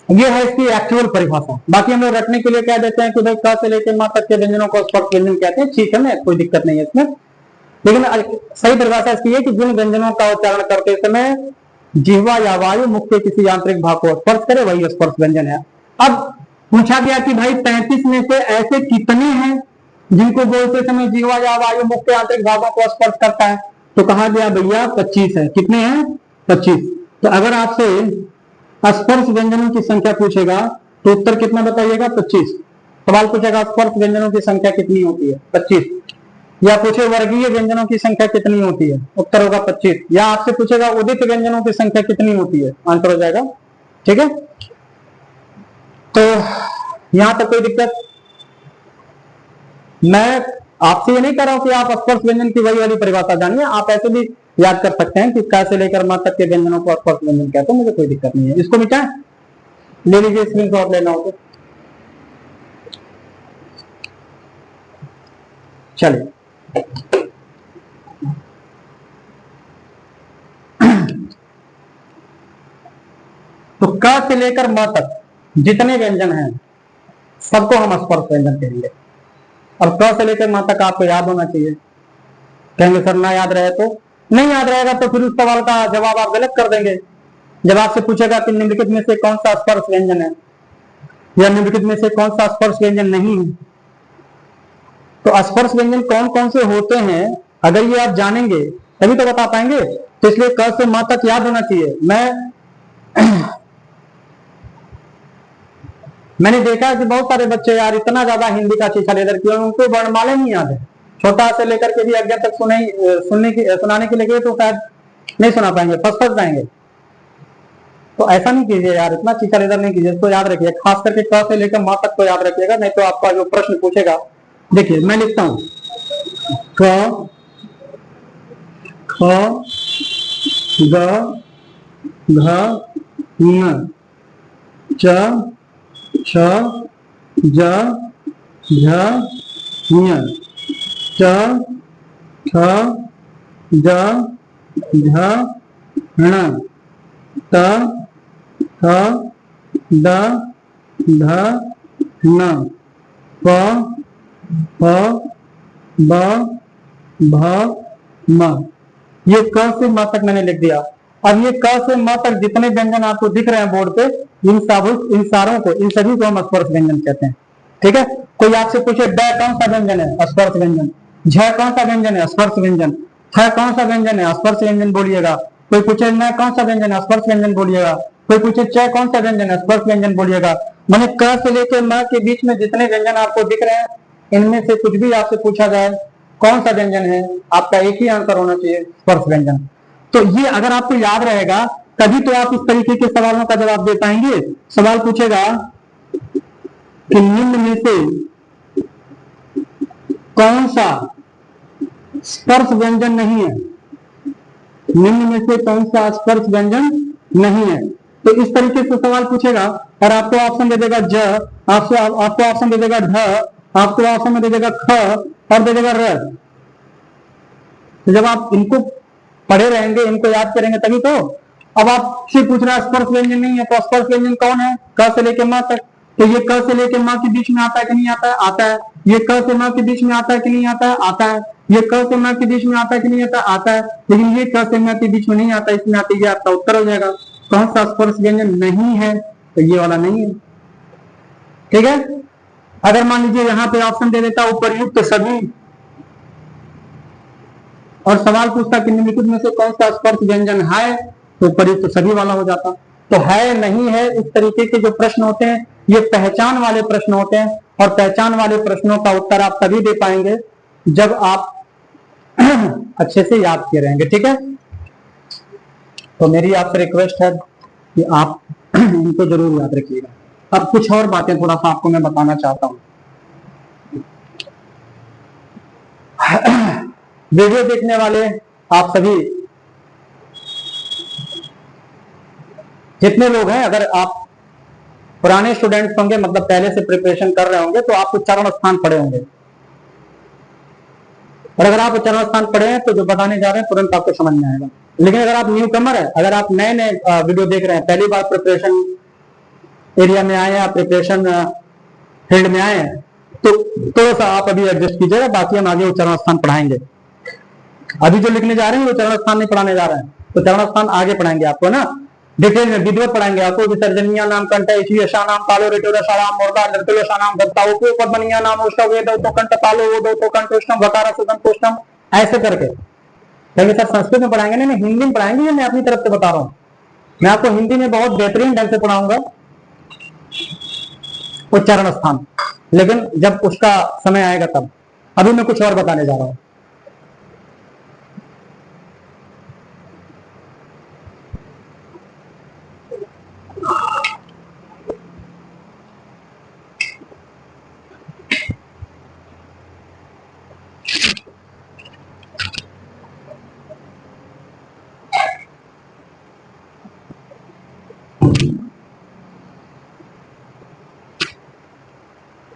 ये है इसकी एक्चुअल परिभाषा। बाकी हम लोग रटने के लिए कह देते हैं कि भाई क से लेकर मां तक के व्यंजनों को स्पर्श व्यंजन कहते हैं। ठीक है ना, कोई दिक्कत नहीं है इसमें, लेकिन सही परिभाषा इसकी है कि जिन व्यंजनों का उच्चारण करते समय जिह्वा या वायु मुख के किसी आंतरिक भाग को स्पर्श करे, वही स्पर्श व्यंजन है। अब पूछा गया कि भाई 33 में से ऐसे कितने हैं जिनको बोलते समय जिह्वा या वायु मुख के आंतरिक भागों को स्पर्श करता है? तो कहा गया भैया 25 है। कितने हैं? 25। तो अगर आपसे स्पर्श व्यंजनों की संख्या पूछेगा तो उत्तर कितना बताइएगा? 25। सवाल पूछेगा स्पर्श व्यंजनों की संख्या कितनी होती है? 25। या पूछे वर्गीय व्यंजनों की संख्या कितनी होती है? उत्तर होगा 25। या आपसे पूछेगा उदित व्यंजनों की संख्या कितनी होती है? आंसर हो जाएगा। ठीक है। तो यहां तक कोई दिक्कत? मैं आपसे ये नहीं कर रहा हूं कि आप स्पर्श व्यंजन की वही वाली परिभाषा जानिए, आप ऐसे भी याद कर सकते हैं कि क से लेकर मां तक के व्यंजनों को स्पर्श व्यंजन कहते हैं, मुझे कोई दिक्कत नहीं है। इसको मिटाएं, ले लीजिए स्क्रीनशॉट लेना हो तो। चलिए, तो क से लेकर म तक जितने व्यंजन हैं सबको हम स्पर्श व्यंजन कहेंगे। और क से लेकर म तक आपको याद होना चाहिए। कहेंगे सर ना याद रहे तो? नहीं याद रहेगा तो फिर उस सवाल का जवाब आप गलत कर देंगे। जब आपसे पूछेगा कि निम्नलिखित में से कौन सा स्पर्श व्यंजन है या निम्नलिखित में से कौन सा स्पर्श व्यंजन नहीं है, तो स्पर्श व्यंजन कौन कौन से होते हैं अगर ये आप जानेंगे तभी तो बता पाएंगे। तो इसलिए क से म तक याद होना चाहिए। मैंने देखा कि बहुत सारे बच्चे यार इतना ज्यादा हिंदी का शिक्षा लेकर किया, उनको वर्णमाला नहीं याद है। छोटा से लेकर के भी अज्ञा तक सुनाने के लिए तो शायद नहीं सुना पाएंगे, फंस जाएंगे। तो ऐसा नहीं कीजिए यार, इतना शिक्षा लेकर नहीं कीजिए। इसको याद रखिए, खास करके क से लेकर म तक को याद रखिएगा, नहीं तो आपका जो प्रश्न पूछेगा। देखिए मैं लिखता हूं क ख ग घ न च छ ज झ ञ च ठ ज झ ण त थ द ध न प फ ब भ म ये क से म तक मैंने लिख दिया। अब ये क से म तक जितने व्यंजन आपको दिख रहे हैं बोर्ड पे, इन सारों को, इन सभी को हम स्पर्श व्यंजन कहते हैं। ठीक है, कोई आपसे पूछे ड कौन सा व्यंजन है, स्पर्श व्यंजन। झ कौन सा व्यंजन है, स्पर्श व्यंजन। थ कौन सा व्यंजन है, स्पर्श व्यंजन बोलिएगा। कोई पूछे न कौन सा व्यंजन है, स्पर्श व्यंजन बोलिएगा। कोई पूछे च कौन सा व्यंजन है, स्पर्श व्यंजन बोलिएगा। मैंने क से लेकर म के बीच में जितने व्यंजन आपको दिख रहे हैं, इनमें से कुछ भी आपसे पूछा जाए कौन सा व्यंजन है, आपका एक ही आंसर होना चाहिए, स्पर्श व्यंजन। तो ये अगर आपको याद रहेगा तभी तो आप इस तरीके के सवालों का जवाब दे पाएंगे। सवाल पूछेगा कि निम्न में से कौन सा स्पर्श व्यंजन नहीं है, निम्न में से कौन सा स्पर्श व्यंजन नहीं है। तो इस तरीके से सवाल पूछेगा और आपको ऑप्शन दे देगा ज, आपको ऑप्शन दे देगा ढ, आपको ऑप्शन दे देगा ख और दे देगा र। तो जब आप इनको पढ़े रहेंगे, इनको याद करेंगे तभी तो। अब आपसे पूछ रहा है स्पर्श व्यंजन नहीं है, तो स्पर्श व्यंजन कौन है, क से लेके म तक। तो ये क से लेके म के बीच में आता है कि नहीं आता है, आता है। ये क से म के बीच में आता है कि नहीं आता है, आता है। ये क से म के बीच में आता है कि नहीं आता, आता है। लेकिन ये क से म के बीच में नहीं आता, इसमें आती है, आपका उत्तर हो जाएगा। कौन सा स्पर्श व्यंजन नहीं है, तो ये वाला नहीं है। ठीक है, अगर मान लीजिए यहाँ पे ऑप्शन दे देता उपर्युक्त सभी और सवाल पूछता कि निम्नलिखित में से कौन सा स्पर्श व्यंजन है, तो उपर्युक्त सभी वाला हो जाता। तो है नहीं है, इस तरीके के जो प्रश्न होते हैं ये पहचान वाले प्रश्न होते हैं, और पहचान वाले प्रश्नों का उत्तर आप तभी दे पाएंगे जब आप अच्छे से याद किए रहेंगे। ठीक है, तो मेरी आपसे रिक्वेस्ट है कि आप इनको जरूर याद रखिएगा। अब कुछ और बातें थोड़ा सा आपको मैं बताना चाहता हूँ। वीडियो देखने वाले आप सभी जितने लोग हैं, अगर आप पुराने स्टूडेंट्स होंगे, मतलब पहले से प्रिपरेशन कर रहे होंगे, तो आप उच्चारण स्थान पढ़े होंगे। और अगर आप उच्चारण स्थान पढ़े हैं तो जो बताने जा रहे हैं तुरंत आपको समझ में आएगा। लेकिन अगर आप न्यू कमर है, अगर आप नए नए वीडियो देख रहे हैं, पहली बार प्रिपरेशन एरिया में आए हैं, प्रिपरेशन फील्ड में आए हैं, तो थोड़ा सा आप अभी एडजस्ट कीजिएगा। बाकी हम आगे उच्चारण स्थान पढ़ाएंगे। अभी जो लिखने जा रहे हैं वो चरण स्थान नहीं पढ़ाने जा रहे हैं, तो चरण स्थान आगे पढ़ाएंगे आपको ना, डिटेल में विधिवत पढ़ाएंगे आपको। विसर्जनीय नाम कंठ इशियशा नाम तालो रेटोरशाला मोरदा लर्तुलशा नाम दत्ताओ को पद्मनीय नाम उष्ण वेद तो कंठ तालो वो तो कंठ उष्ण वकारा सुगम पुष्णम, ऐसे करके। कहेंगे सर संस्कृत में पढ़ाएंगे, नहीं हिंदी में पढ़ाएंगे, ये मैं अपनी तरफ से बता रहा हूँ। मैं आपको हिंदी में बहुत बेहतरीन ढंग से पढ़ाऊंगा उच्चारण स्थान, लेकिन जब उसका समय आएगा तब। अभी मैं कुछ और बताने जा रहा हूँ।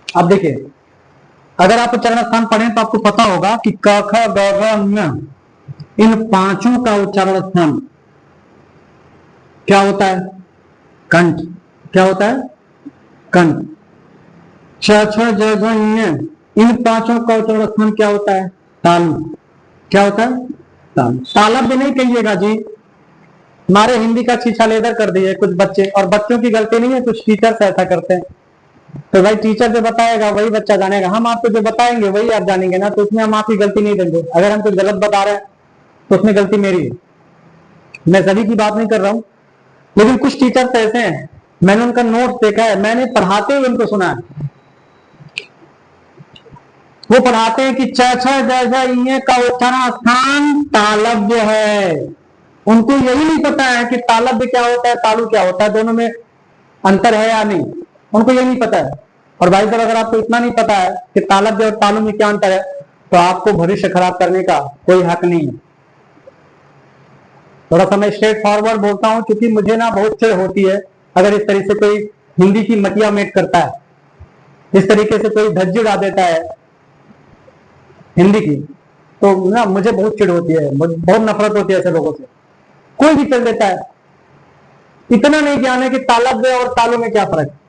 अब देखिए, अगर आप उच्चारण स्थान पढ़ें तो आपको पता होगा कि क ख ग घ ङ इन पांचों का उच्चारण स्थान क्या होता है, कंठ। क्या होता है, कंठ। छ छ ज झ ञ इन पांचों का उच्चारण स्थान क्या होता है, तालु। क्या होता है, तालु। तालब भी नहीं कहिएगा जी, हमारे हिंदी का छीछा लेदर कर दिए कुछ बच्चे, और बच्चों की गलती नहीं है, कुछ टीचर्स ऐसा करते हैं। तो भाई टीचर जो बताएगा वही बच्चा जानेगा, हम आपको जो बताएंगे वही आप जानेंगे ना, तो उसमें हम आपकी गलती नहीं देंगे। अगर हम कुछ गलत बता रहे हैं तो उसमें गलती मेरी है, मैं सभी की बात नहीं कर रहा हूं। लेकिन कुछ टीचर्स ऐसे हैं, मैंने उनका नोट्स देखा है, मैंने पढ़ाते हुए उनको सुना है। वो पढ़ाते हैं कि च छ ज झ ञ का उच्चारण स्थान तालव्य है। उनको यही नहीं पता है कि तालव्य क्या होता है, तालु क्या होता है, दोनों में अंतर है या नहीं, उनको यही नहीं पता है। और भाई साहब अगर आपको इतना नहीं पता है कि तालव्य और तालु में क्या अंतर है, तो आपको भविष्य खराब करने का कोई हक नहीं है। थोड़ा सा मैं स्ट्रेट फॉरवर्ड बोलता हूं, क्योंकि मुझे ना बहुत चिढ़ होती है अगर इस तरीके से कोई हिंदी की मटिया मेट करता है, इस तरीके से कोई धज्जी उड़ा देता है हिंदी की, तो ना मुझे बहुत चिढ़ होती है, बहुत नफरत होती है ऐसे लोगों से। कोई भी चल देता है, इतना नहीं ज्ञान है कि तालव्य और तालु में क्या फर्क है।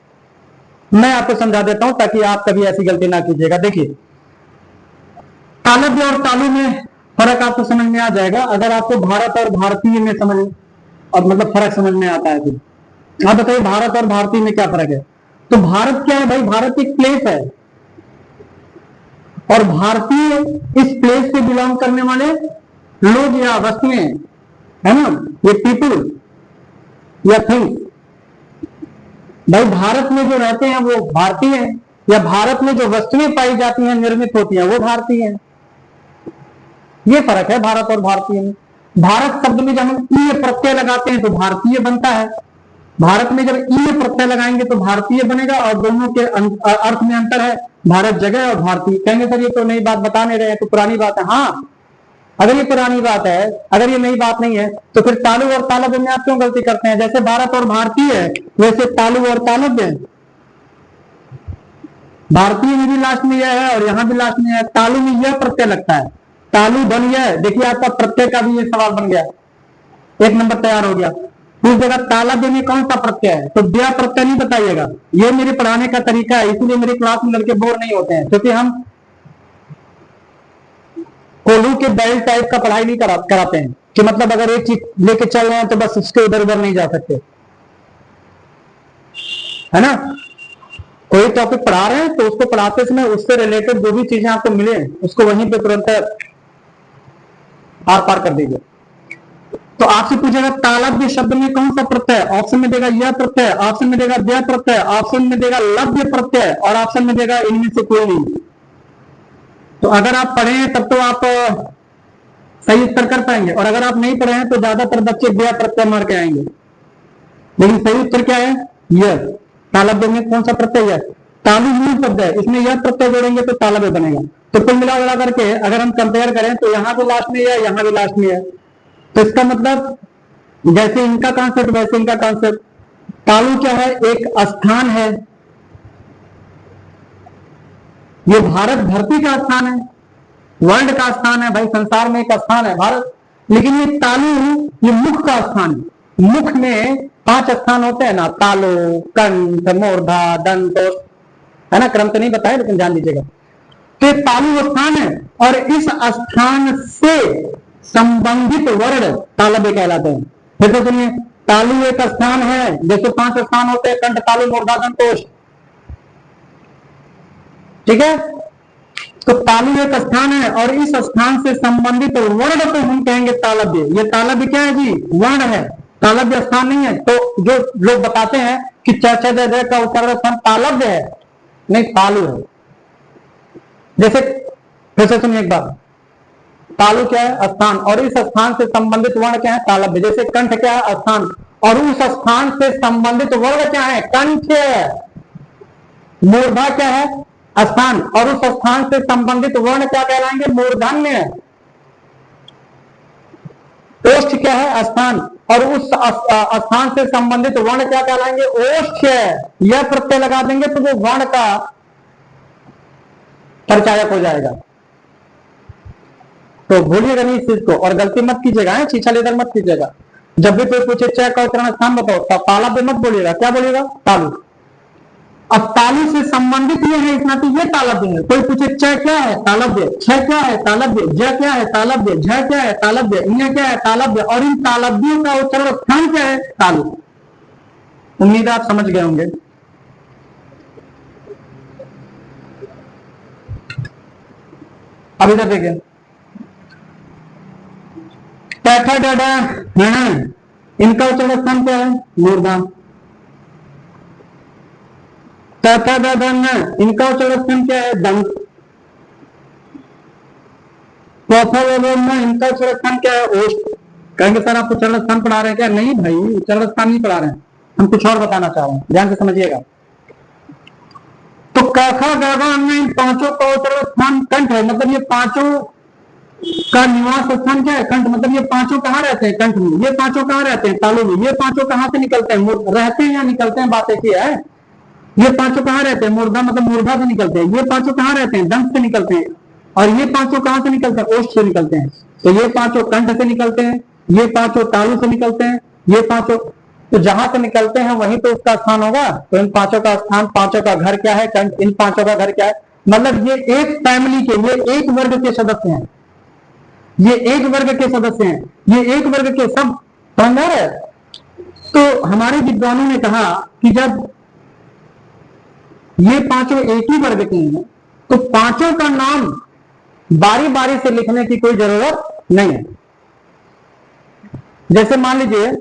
मैं आपको समझा देता हूं ताकि आप कभी ऐसी गलती ना कीजिएगा। देखिए, तालव्य और तालु में फर्क आपको समझ में आ जाएगा अगर आपको भारत और भारतीय में समझ और मतलब फर्क समझ में आता है तो। आप बताइए भारत और भारतीय में क्या फर्क है? तो भारत क्या है भाई? भारत एक प्लेस है और भारतीय इस प्लेस से बिलोंग करने वाले लोग या वस्तुएं, है ना, ये पीपुल या थिंग्स। भाई भारत में जो रहते हैं वो भारतीय हैं, या भारत में जो वस्तुएं पाई जाती हैं, निर्मित होती हैं, वो भारतीय हैं। ये फर्क है भारत और भारतीय में। भारत शब्द में जब हम ई प्रत्यय लगाते हैं तो भारतीय बनता है। भारत में जब ई प्रत्यय लगाएंगे तो भारतीय बनेगा, और दोनों के अर्थ में अंतर है। भारत जगह और भारतीय। कहेंगे सर ये तो नई बात बता नहीं रहे हैं, तो पुरानी बात है। हाँ, अगर ये पुरानी बात है, अगर ये नई बात नहीं है, तो फिर तालु और तालब्य में आप क्यों गलती करते हैं? जैसे भारत और भारतीय है वैसे तालु और तालब्य है। भारतीय में भी लास्ट में यह है और यहां भी लास्ट में है। तालु में यह प्रत्यय लगता है, तालु बन गया। देखिए आपका प्रत्यय का भी ये सवाल बन गया, एक नंबर तैयार हो गया। उस जगह तालब्य में कौन सा प्रत्यय है? तो ब्या प्रत्यय नहीं बताइएगा। ये मेरे पढ़ाने का तरीका है, इसीलिए मेरी क्लास में लड़के बोर नहीं होते हैं, क्योंकि हम कोल्हू के बैल टाइप का पढ़ाई नहीं कराते हैं कि मतलब अगर एक चीज लेके चल रहे हैं तो बस उसके इधर उधर नहीं जा सकते, है ना। कोई टॉपिक पढ़ा रहे हैं तो उसको पढ़ाते समय उससे रिलेटेड जो भी चीजें आपको मिले उसको वहीं पे तुरंत आर पार कर दीजिए। तो आपसे पूछेगा तालब्य शब्द में कौन सा प्रत्यय? ऑप्शन में देगा यह प्रत्यय, ऑप्शन में देगा व्यय प्रत्यय, ऑप्शन में देगा लभ्य प्रत्यय, और ऑप्शन में देगा इनमें से कोई नहीं। तो अगर आप पढ़े हैं तब तो आप सही उत्तर कर पाएंगे, और अगर आप नहीं पढ़े हैं तो ज्यादातर बच्चे व्यय प्रत्यय मार के आएंगे। लेकिन सही उत्तर क्या है? यह। तालब्य में कौन सा प्रत्यय है? तालु मूल शब्द है, इसमें यह प्रत्यय जोड़ेंगे तो तालब्य बनेगा। तो कुल मिला करके अगर हम कंपेयर करें तो यहां भी लास्ट में है, यहां भी लास्ट में है। तो इसका मतलब जैसे इनका कॉन्सेप्ट वैसे इनका कॉन्सेप्ट। तालु क्या है? एक स्थान है, ये भारत धरती का स्थान है, वर्ल्ड का स्थान है भाई, संसार में एक स्थान है भारत। लेकिन ये तालु ये मुख का स्थान है। मुख में 5 स्थान होते हैं ना, तालु, कंठ, मूर्धा, दंत, है ना। क्रम तो नहीं बताया लेकिन जान लीजिएगा। तो तालु स्थान है और इस स्थान से संबंधित वर्ण तालब्य कहलाते हैं। फिर तो सुनिए, तालु एक स्थान है, जैसे 5 स्थान होते हैं, कंठ, तालु, मूर्धा, दंत, ओष्ठ, ठीक है। तो तालु एक स्थान है और इस स्थान से संबंधित वर्ण को हम कहेंगे तालब्य। ये तालब्य क्या है जी? वर्ण है, तालब्य स्थान नहीं है। तो जो लोग बताते हैं कि च का उच्चारण स्थान तालब्य है, नहीं तालु है। जैसे फिर से सुनिए एक बार, तालु क्या है? स्थान, और इस स्थान से संबंधित वर्ण क्या है? तालब्य। जैसे कंठ क्या है? स्थान, और उस स्थान से संबंधित वर्ण क्या है? कंठ। मूर्धा क्या है? स्थान, और उस स्थान से संबंधित वर्ण क्या कहलाएंगे? मूर्धन्य। ओष्ठ क्या है? स्थान, और उस स्थान से संबंधित वर्ण क्या कहलाएंगे? ओष्ठ। यह प्रत्यय लगा देंगे तो वो वर्ण का परिचायक हो जाएगा। तो भूलिएगा नहीं इस चीज को, और गलती मत कीजिएगा, छीछा लेकर मत कीजिएगा। जब भी कोई पूछे च का उच्चारण स्थान बताओ, तालब्य मत बोलिएगा। क्या बोलिएगा? तालु। अब तालु से संबंधित ये है, इतना तो ये तालब्य है। कोई पूछे च क्या है? तालब्य। छ क्या है? तालब्य। ज क्या है? तालब्य। झ क्या है? तालब्य। इ क्या है? तालब्य। और इन तालब्यों का उच्चारण स्थान क्या है? तालु। उम्मीद आप समझ गए होंगे। अब इधर देखिए, पैठा डाडा इनका उच्चारण स्थान क्या है? मूर्धा। तथा दादन इनका उच्चारण स्थान क्या है? दंत। इनका उच्चारण स्थान क्या है? ओष्ठ। कहेंगे सर आप उच्चारण स्थान पढ़ा रहे हैं क्या? नहीं भाई, उच्चारण स्थान नहीं पढ़ा रहे हैं, हम कुछ और बताना चाह रहे हैं, ध्यान से समझिएगा। तो कखा गगा में इन पांचों का उच्चारण स्थान कंठ है, मतलब ये पांचों का निवास स्थान क्या है? कंठ। मतलब ये पांचों कहाँ रहते हैं? कंठ में। ये पांचों कहाँ रहते हैं? तालु में। ये पांचों कहाँ से निकलते हैं? रहते हैं या निकलते हैं? बात ऐसी है। ये पांचों कहाँ रहते हैं? मूर्धा, मतलब मूर्धा से निकलते हैं। ये पांचों कहाँ रहते हैं? दंत से निकलते हैं। और ये पांचों कहाँ से निकलते हैं? ओष्ठ से निकलते हैं। तो ये पांचों कंठ से निकलते हैं, ये पांचों तालु से निकलते हैं, ये पांचों, तो जहां से निकलते हैं वहीं तो उसका स्थान होगा। तो इन पांचों का स्थान, पांचों का घर क्या है? कंठ। इन पांचों का घर क्या है? मतलब ये एक फैमिली के, ये एक वर्ग के सदस्य हैं। ये एक वर्ग के सदस्य हैं, ये एक वर्ग के सब, समझ आ रहा है। तो हमारे विद्वानों ने कहा कि जब ये पांचों एक ही वर्ग के हैं तो पांचों का नाम बारी बारी से लिखने की कोई जरूरत नहीं है। जैसे मान लीजिए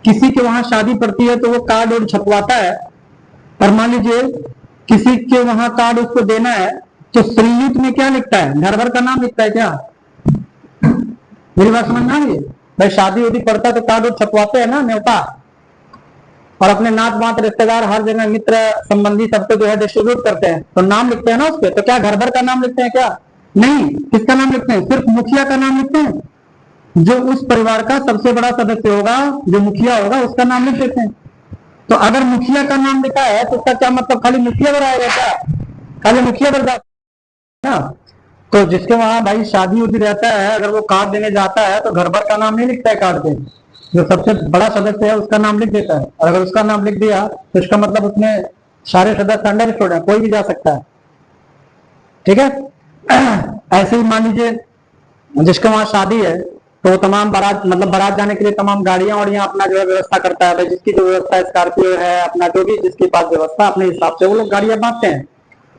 किसी के वहां शादी पड़ती है तो वो कार्ड और छपवाता है, और मान लीजिए किसी के वहां कार्ड उसको देना है तो संयुक्त में क्या लिखता है, घर भर का नाम लिखता है क्या? मेरी बात समझ में आ रही है? भाई शादी उदी पड़ता है तो कार्ड और छपवाते हैं ना, न्योता, और अपने नात वात रिश्तेदार हर जगह मित्र संबंधी सबको जो है डिस्ट्रीब्यूट करते हैं, तो नाम लिखते हैं ना उस पर। तो क्या घर भर का नाम लिखते हैं क्या? नहीं। किसका नाम लिखते हैं? सिर्फ मुखिया का नाम लिखते हैं। जो उस परिवार का सबसे बड़ा सदस्य होगा, जो मुखिया होगा, उसका नाम लिख देते हैं। तो अगर मुखिया का नाम लिखा है तो उसका क्या मतलब, खाली मुखिया पर आएगा क्या? खाली मुखिया पर जाता है ना। तो जिसके वहां भाई शादी उदी रहता है, अगर वो कार्ड देने जाता है तो घर भर का नाम नहीं लिखता है कार्ड पे, जो सबसे बड़ा सदस्य है उसका नाम लिख देता है। और अगर उसका नाम लिख दिया तो इसका मतलब उसमें सारे सदस्य अंडरस्टूड है, कोई भी जा सकता है। ठीक है। ऐसे ही मान लीजिए जिसके वहां शादी है तो तमाम बारात, मतलब बारात जाने के लिए तमाम गाड़ियां वाड़ियां अपना जो है व्यवस्था करता है। भाई जिसकी जो व्यवस्था स्कॉर्पियो है, अपना जो भी जिसके पास व्यवस्था, अपने हिसाब से वो लोग गाड़ियां बांटते हैं।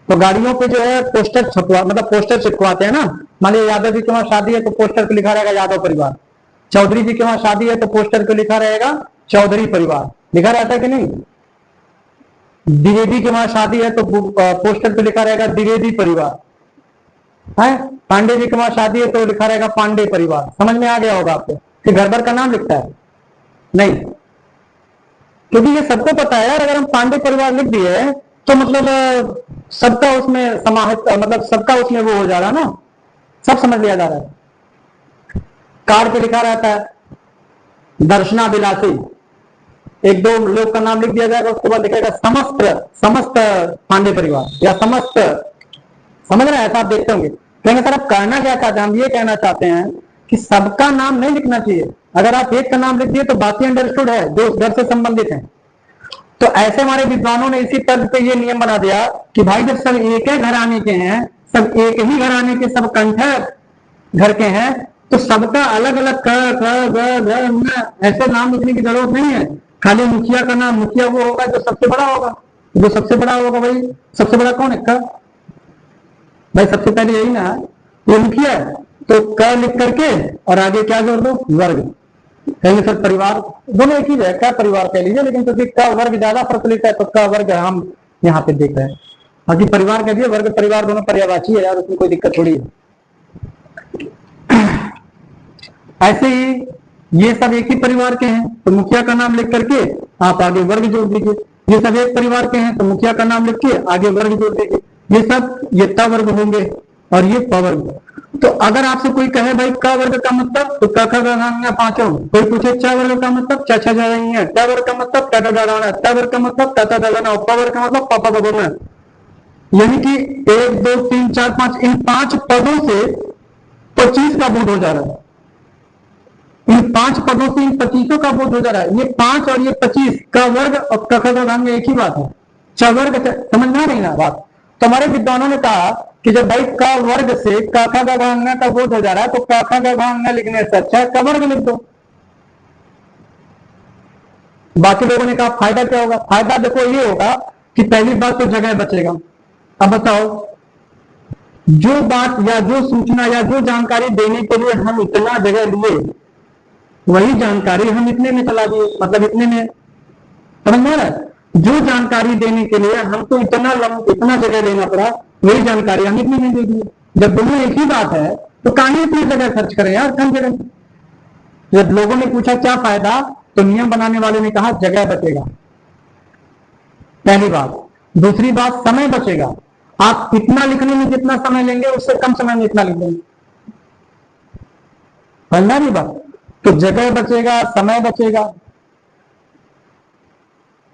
तो गाड़ियों पे जो है पोस्टर छपवा, मतलब पोस्टर चिपकवाते हैं ना। मान लीजिए यादव जी के वहां शादी है तो पोस्टर पे लिखा रहेगा यादव परिवार। चौधरी जी के वहां शादी है तो पोस्टर पे लिखा रहेगा चौधरी परिवार, लिखा रहता है कि नहीं? द्विवेदी के वहां शादी है तो पोस्टर पे लिखा रहेगा द्विवेदी परिवार है। पांडे जी के वहां शादी है तो लिखा रहेगा पांडे परिवार। समझ में आ गया होगा आपको कि घर भर का नाम लिखता है? नहीं, क्योंकि ये सबको पता है यार, अगर हम पांडे परिवार लिख दिए तो मतलब सबका उसमें समाहित, मतलब सबका उसमें वो हो जा रहा है ना, सब समझ लिया जा रहा है। कार्ड पे लिखा रहता है दर्शना बिलासी, एक दो लोग का नाम लिख दिया जाएगा, उसके बाद लिखेगा समस्त पांडे परिवार या समस्त, समझ रहे हैं? ऐसा आप देखते होंगे। कहेंगे सर आप करना क्या चाहते हैं? हम ये कहना चाहते हैं कि सबका नाम नहीं लिखना चाहिए। अगर आप एक का नाम लिख दिए तो बाकी अंडरस्टूड है जो उस घर से संबंधित है। तो ऐसे हमारे विद्वानों ने इसी तर्ज पे ये नियम बना दिया कि भाई जब सब एक ही घराने के हैं, सब एक ही घराने के, सब कंठ घर के हैं, तो सबका अलग अलग ऐसे नाम लिखने की जरूरत नहीं है। खाली मुखिया का नाम, मुखिया वो होगा जो सबसे बड़ा होगा। जो सबसे बड़ा होगा भाई, सबसे बड़ा कौन है? का भाई सबसे पहले यही ना, ये मुखिया है तो क लिख करके और आगे क्या जोड़ दो? वर्ग। कहेंगे सर परिवार दोनों एक ही है, क्या परिवार कह लीजिए, लेकिन क्योंकि का वर्ग ज्यादा प्रचलित है तो का वर्ग हम यहाँ पे देख रहे हैं। बाकी परिवार कह दिए, वर्ग परिवार दोनों पर्यायवाची है यार, उसमें कोई दिक्कत थोड़ी है। ऐसे ही ये सब एक ही परिवार के हैं तो मुखिया का नाम लिख करके आप आगे वर्ग जोड़ दीजिए। ये सब एक परिवार के हैं तो मुखिया का नाम लिख के आगे वर्ग जोड़ दीजिए। ये सब ये ता वर्ग होंगे और ये प वर्ग। तो अगर आपसे कोई कहे भाई क वर्ग का मतलब, तो क ख ग पांचों। कोई पूछे च वर्ग का मतलब, च छ ज ट वर्ग का मतलब ट ट ट वर्ग का मतलब ट ट प वर्ग का मतलब प प ब। यानी कि 1 2 3 4 5 इन 5 पदों से 25 का बोध हो जा रहा है। इन 5 पदों से इन 25 का बोध हो जा रहा है। ये 5 और ये 25 का वर्ग और क ख ग में एक ही बात है। च वर्ग, समझ में आ रही ना बात? तो हमारे विद्वानों ने कहा कि जब भाई का वर्ग से क ख ग का बोध हो जा रहा है तो क ख ग लिखने से अच्छा का वर्ग लिख दो। बाकी लोगों ने कहा फायदा क्या होगा? फायदा देखो ये होगा कि पहली बात तो जगह बचेगा। अब बताओ, जो बात या जो सूचना या जो जानकारी देने के लिए हम इतना जगह लिए, वही जानकारी हम इतने में चला दिए, मतलब इतने में, समझ में आ रहा है? जो जानकारी देने के लिए हमको इतना जगह लेना पड़ा, वही जानकारी हम इतने में दे दिए। जब दोनों एक ही बात है तो कहानी इतनी जगह खर्च करें यार, कम जगह। जब लोगों ने पूछा क्या फायदा, तो नियम बनाने वाले ने कहा जगह बचेगा, पहली बात। दूसरी बात, समय बचेगा। आप इतना लिखने में जितना समय लेंगे उससे कम समय में इतना लिख देंगे। समझना नहीं बात? तो जगह बचेगा, समय बचेगा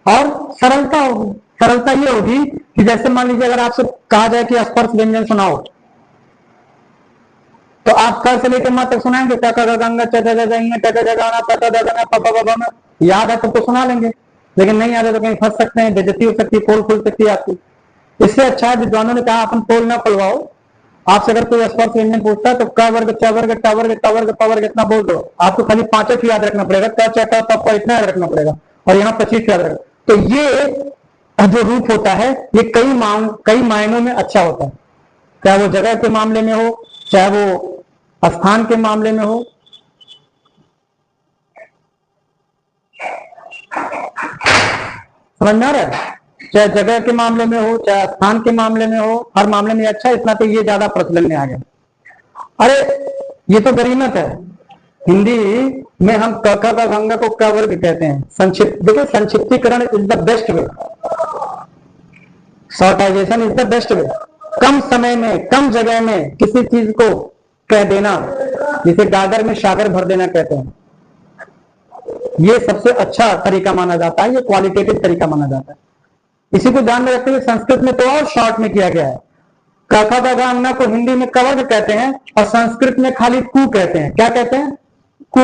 और सरलता होगी। सरलता ये होगी कि जैसे मान लीजिए अगर आपसे कहा जाए कि स्पर्श व्यंजन सुनाओ, तो आप कर से लेकर मात्र सुनाएंगे, याद है तो सुना लेंगे, लेकिन नहीं याद है तो कहीं फंस सकते हैं, बेइज्जती हो सकती है, पोल खुल सकती है आपकी। इससे अच्छा विद्वानों ने कहा अपन पोल ना खुलवाओ, आपसे अगर कोई स्पर्श व्यंजन पूछता है तो क वर्ग च वर्ग ट वर्ग ट वर्ग प वर्ग इतना बोल दो, आपको खाली 5 याद रखना पड़ेगा, क च ट प प इतना याद रखना पड़ेगा, और यहाँ 25 याद रखना। तो ये जो रूप होता है ये कई मायनों में अच्छा होता है, चाहे वो जगह के मामले में हो, चाहे वो स्थान के मामले में हो। समझ में आ रहा है? चाहे जगह के मामले में हो, चाहे स्थान के मामले में हो, हर मामले में अच्छा, इतना तो ये ज्यादा प्रचलन में आ गया। अरे ये तो गरीमत है, हिंदी में हम क ख ग घ को क वर्ग कहते हैं। संक्षिप्त, देखिए संक्षिप्तीकरण is the best way, shortization is the best way. कम समय में कम जगह में किसी चीज को कह देना, जिसे गागर में सागर भर देना कहते हैं, ये सबसे अच्छा तरीका माना जाता है, ये क्वालिटेटिव तरीका माना जाता है। इसी को ध्यान में रखते हुए संस्कृत में तो और शॉर्ट में किया गया है। काका दागा अन्ना को हिंदी में कवर्ग कहते हैं और संस्कृत में खाली कु कहते हैं। क्या कहते हैं? कु।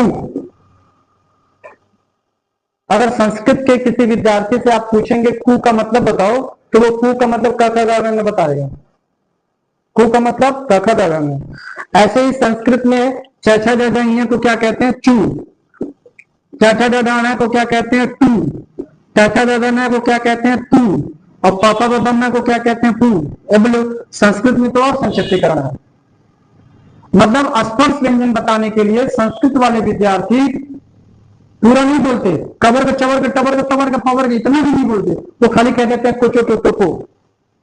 अगर संस्कृत के किसी विद्यार्थी से आप पूछेंगे कु का मतलब बताओ, तो वो कु का मतलब काका दागा में बता देगा। कु का मतलब काका दागा में। ऐसे ही संस्कृत में चचा दादा को क्या कहते हैं? चू। चाचा दादा को क्या कहते हैं? टू। चाचा दादा को क्या कहते हैं? तू। और पापा बाबा को क्या कहते हैं? पू। अब संस्कृत में तो और संक्षिप्तीकरण है। मतलब स्पर्श व्यंजन बताने के लिए संस्कृत वाले विद्यार्थी पूरा नहीं बोलते, कवर्ग चवर्ग टवर्ग तवर्ग पवर्ग इतना भी नहीं बोलते, वो खाली कह देते हैं कुछ को।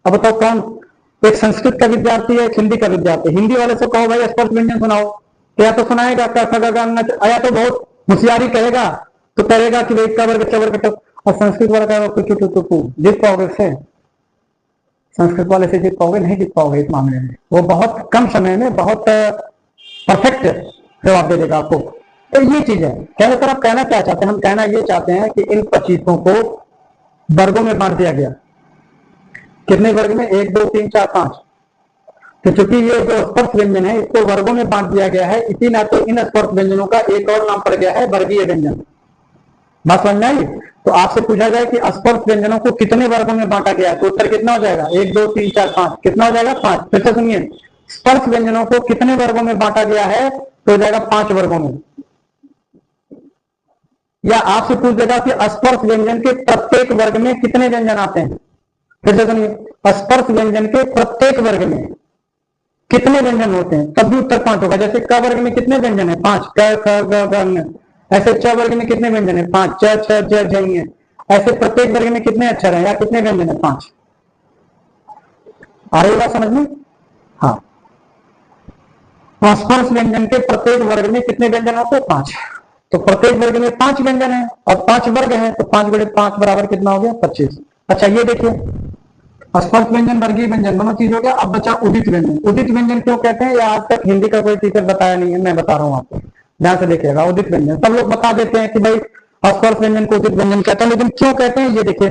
अब बताओ कौन? एक संस्कृत का विद्यार्थी है, एक हिंदी का विद्यार्थी। हिंदी वाले से कहो भाई स्पर्श व्यंजन सुनाओ, तो या तो सुनाएगा या तो बहुत होशियारी कहेगा तो कहेगा कि भाई कवर्ग चवर्ग टवर्ग, और संस्कृत वाला कहेगा कुछ। जीत पाओगे से? संस्कृत वाले से जीत पाओगे? नहीं जीत पाओगे इस मामले में। वो बहुत कम समय में बहुत परफेक्ट जवाब दे देगा आपको। तो ये चीज है। कहने पर आप कहना क्या चाहते हैं? हम कहना ये चाहते हैं कि इन 25 को वर्गों में बांट दिया गया। कितने वर्ग में? 1 2 3 4 5। तो चूंकि ये जो स्पर्श व्यंजन है इसको वर्गों में बांट दिया गया है, इसी नाते इन स्पर्श व्यंजनों का एक और नाम पड़ गया है वर्गीय व्यंजन। बात समझ में आई? तो आपसे पूछा जाए कि स्पर्श व्यंजनों को कितने वर्गों में बांटा गया है, तो उत्तर कितना हो जाएगा? 1 2 3 4 5। कितना हो जाएगा? 5। फिर से सुनिए, स्पर्श व्यंजनों को कितने वर्गों में बांटा गया है, तो हो जाएगा 5 वर्गों में। या आपसे पूछ देगा कि स्पर्श व्यंजन के प्रत्येक वर्ग में कितने व्यंजन आते हैं। फिर से सुनिए, स्पर्श व्यंजन के प्रत्येक वर्ग में कितने व्यंजन होते हैं, तब भी उत्तर 5 होगा। जैसे क वर्ग में कितने व्यंजन है? 5। क ख ग घ। ऐसे च वर्ग में कितने व्यंजन है? 5। च छ ज झ। ऐसे प्रत्येक वर्ग में कितने अक्षर हैं या कितने व्यंजन है? 5। आ रही बात समझ में? हाँ, स्पर्श व्यंजन के प्रत्येक वर्ग में कितने व्यंजन होते हैं? 5। तो प्रत्येक वर्ग में 5 व्यंजन है और 5 वर्ग है, तो 5 × 5 बराबर कितना हो गया? 25। अच्छा ये देखिए, स्पर्श व्यंजन वर्गीय व्यंजन दोनों चीज हो गया। अब बचा उदित व्यंजन। उदित व्यंजन क्यों कहते हैं, या आज तक हिंदी का कोई टीचर बताया नहीं है, मैं बता रहा हूँ आपको, ध्यान से देखिएगा। उदित व्यंजन सब लोग बता देते हैं कि भाई स्पर्श व्यंजन को उदित व्यंजन कहते हैं, लेकिन क्यों कहते हैं ये देखिए।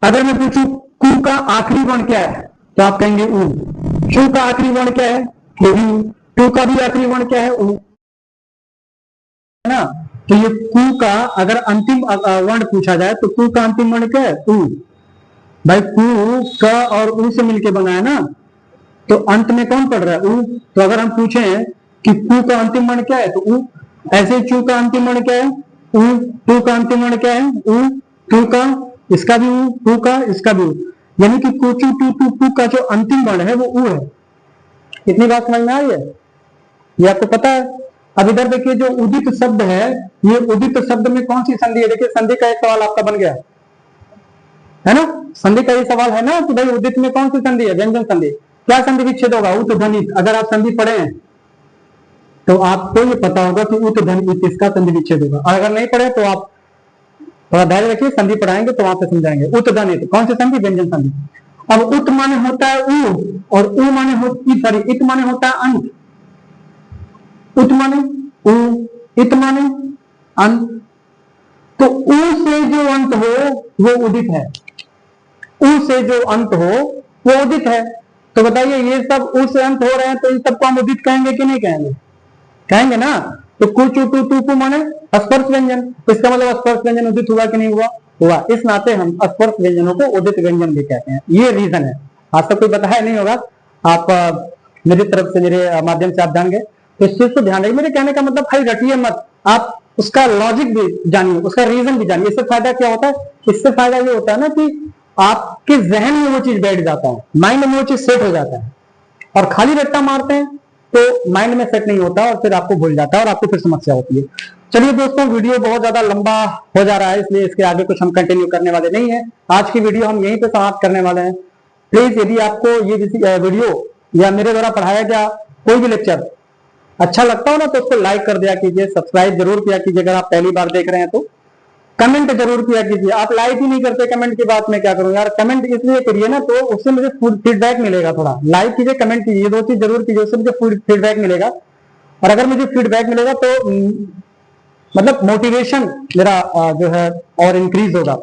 अगर मैं पूछूं कु का आखिरी वर्ण क्या है, तो आप कहेंगे उ। चू का आखिरी वर्ण क्या है? टू का भी आखिरी वर्ण क्या है? उ, है ना। तो ये कु का अगर अंतिम वर्ण पूछा जाए तो कु का अंतिम वर्ण क्या है? उ। भाई कु क और उ से मिलके बना है ना, तो अंत में कौन पड़ रहा है? उ। तो अगर हम पूछे कि कु का अंतिम वर्ण क्या है, तो उ। ऐसे चू का अंतिम वर्ण क्या है? उ। टू का अंतिम वर्ण क्या है? उ। टू का इसका भी उ, टू का इसका भी उ, यानी कि कोचू टू टू टू का जो अंतिम वर्ण है वो उ है। इतनी बात समझ में आ रही है? ये आपको पता है? अब इधर देखिए, जो उदित शब्द है, ये उदित शब्द में कौन सी संधि है? देखिए संधि का एक सवाल आपका बन गया है ना। संधि का ये सवाल है ना कि भाई उदित में कौन सी संधि है? व्यंजन संधि। क्या संधि विच्छेद होगा? उत ध्वनित। अगर आप संधि पढ़े हैं तो आपको ये पता होगा कि उत ध्वनित इसका संधि विच्छेद होगा। अगर नहीं पढ़े तो आप थोड़ा धैर्य रखिए, संधि पढ़ाएंगे तो वहां पे समझाएंगे। उत ध्वनित कौन सी संधि? व्यंजन संधि। अब उत माने होता है उ, और उ माने इत माने होता है अंत। उत माने उ, इत माने अंत। तो उ से जो अंत हो वो उदित है। उ से जो अंत हो वो उदित है। तो बताइए, ये सब उ से अंत हो रहे हैं, तो इन सबको हम उदित कहेंगे कि नहीं कहेंगे? कहेंगे ना। तो कुचू टू टू माने स्पर्श व्यंजन, इसका मतलब स्पर्श व्यंजन उदित हुआ कि नहीं हुआ? हुआ, इस नाते हम स्पर्श व्यंजनों को उदित व्यंजन भी कहते हैं। ये रीजन है, आज तक कोई बताया नहीं होगा, आप मेरी तरफ से, मेरे माध्यम से आप जान गए, तो इस चीज को ध्यान रखिए। मेरे कहने का मतलब खाली रटिए मत, आप उसका लॉजिक भी जानिए, उसका रीजन भी जानिए। इससे फायदा क्या होता है? इससे फायदा ये होता है ना कि आपके जहन में वो चीज बैठ जाता है, माइंड में वो चीज सेट हो जाता है। और खाली रट्टा मारते हैं तो माइंड में सेट नहीं होता और फिर आपको भूल जाता है और आपको फिर समस्या होती है। चलिए दोस्तों, वीडियो बहुत ज्यादा लंबा हो जा रहा है, इसलिए इसके आगे कुछ हम कंटिन्यू करने वाले नहीं है। आज की वीडियो हम यहीं पे समाप्त करने वाले हैं। प्लीज यदि आपको ये वीडियो या मेरे द्वारा पढ़ाया गया कोई भी लेक्चर अच्छा लगता हो ना, तो उसको लाइक कर दिया कीजिए, सब्सक्राइब जरूर किया कीजिए। अगर आप पहली बार देख रहे हैं तो कमेंट जरूर किया कीजिए। आप लाइक ही नहीं करते कमेंट की बात मैं क्या करूं यार। कमेंट इसलिए करिए ना, तो उससे मुझे फीडबैक मिलेगा। थोड़ा लाइक कीजिए, कमेंट कीजिए, ये दो चीज जरूर कीजिए, उससे मुझे फीडबैक मिलेगा। और अगर मुझे फीडबैक मिलेगा तो मतलब मोटिवेशन मेरा जो है और इंक्रीज होगा,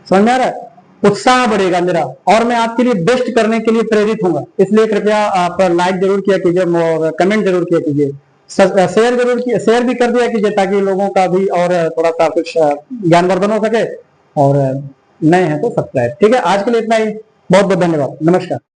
समझ में आ रहा है? उत्साह बढ़ेगा मेरा और मैं आपके लिए बेस्ट करने के लिए प्रेरित होऊंगा। इसलिए कृपया आप लाइक जरूर किया कीजिए और कमेंट जरूर किया कीजिए, शेयर भी कर दिया कीजिए, ताकि लोगों का भी और थोड़ा सा कुछ ज्ञानवर्धन हो सके। और नए हैं तो सब्सक्राइब। ठीक है, आज के लिए इतना ही। बहुत बहुत धन्यवाद। नमस्कार।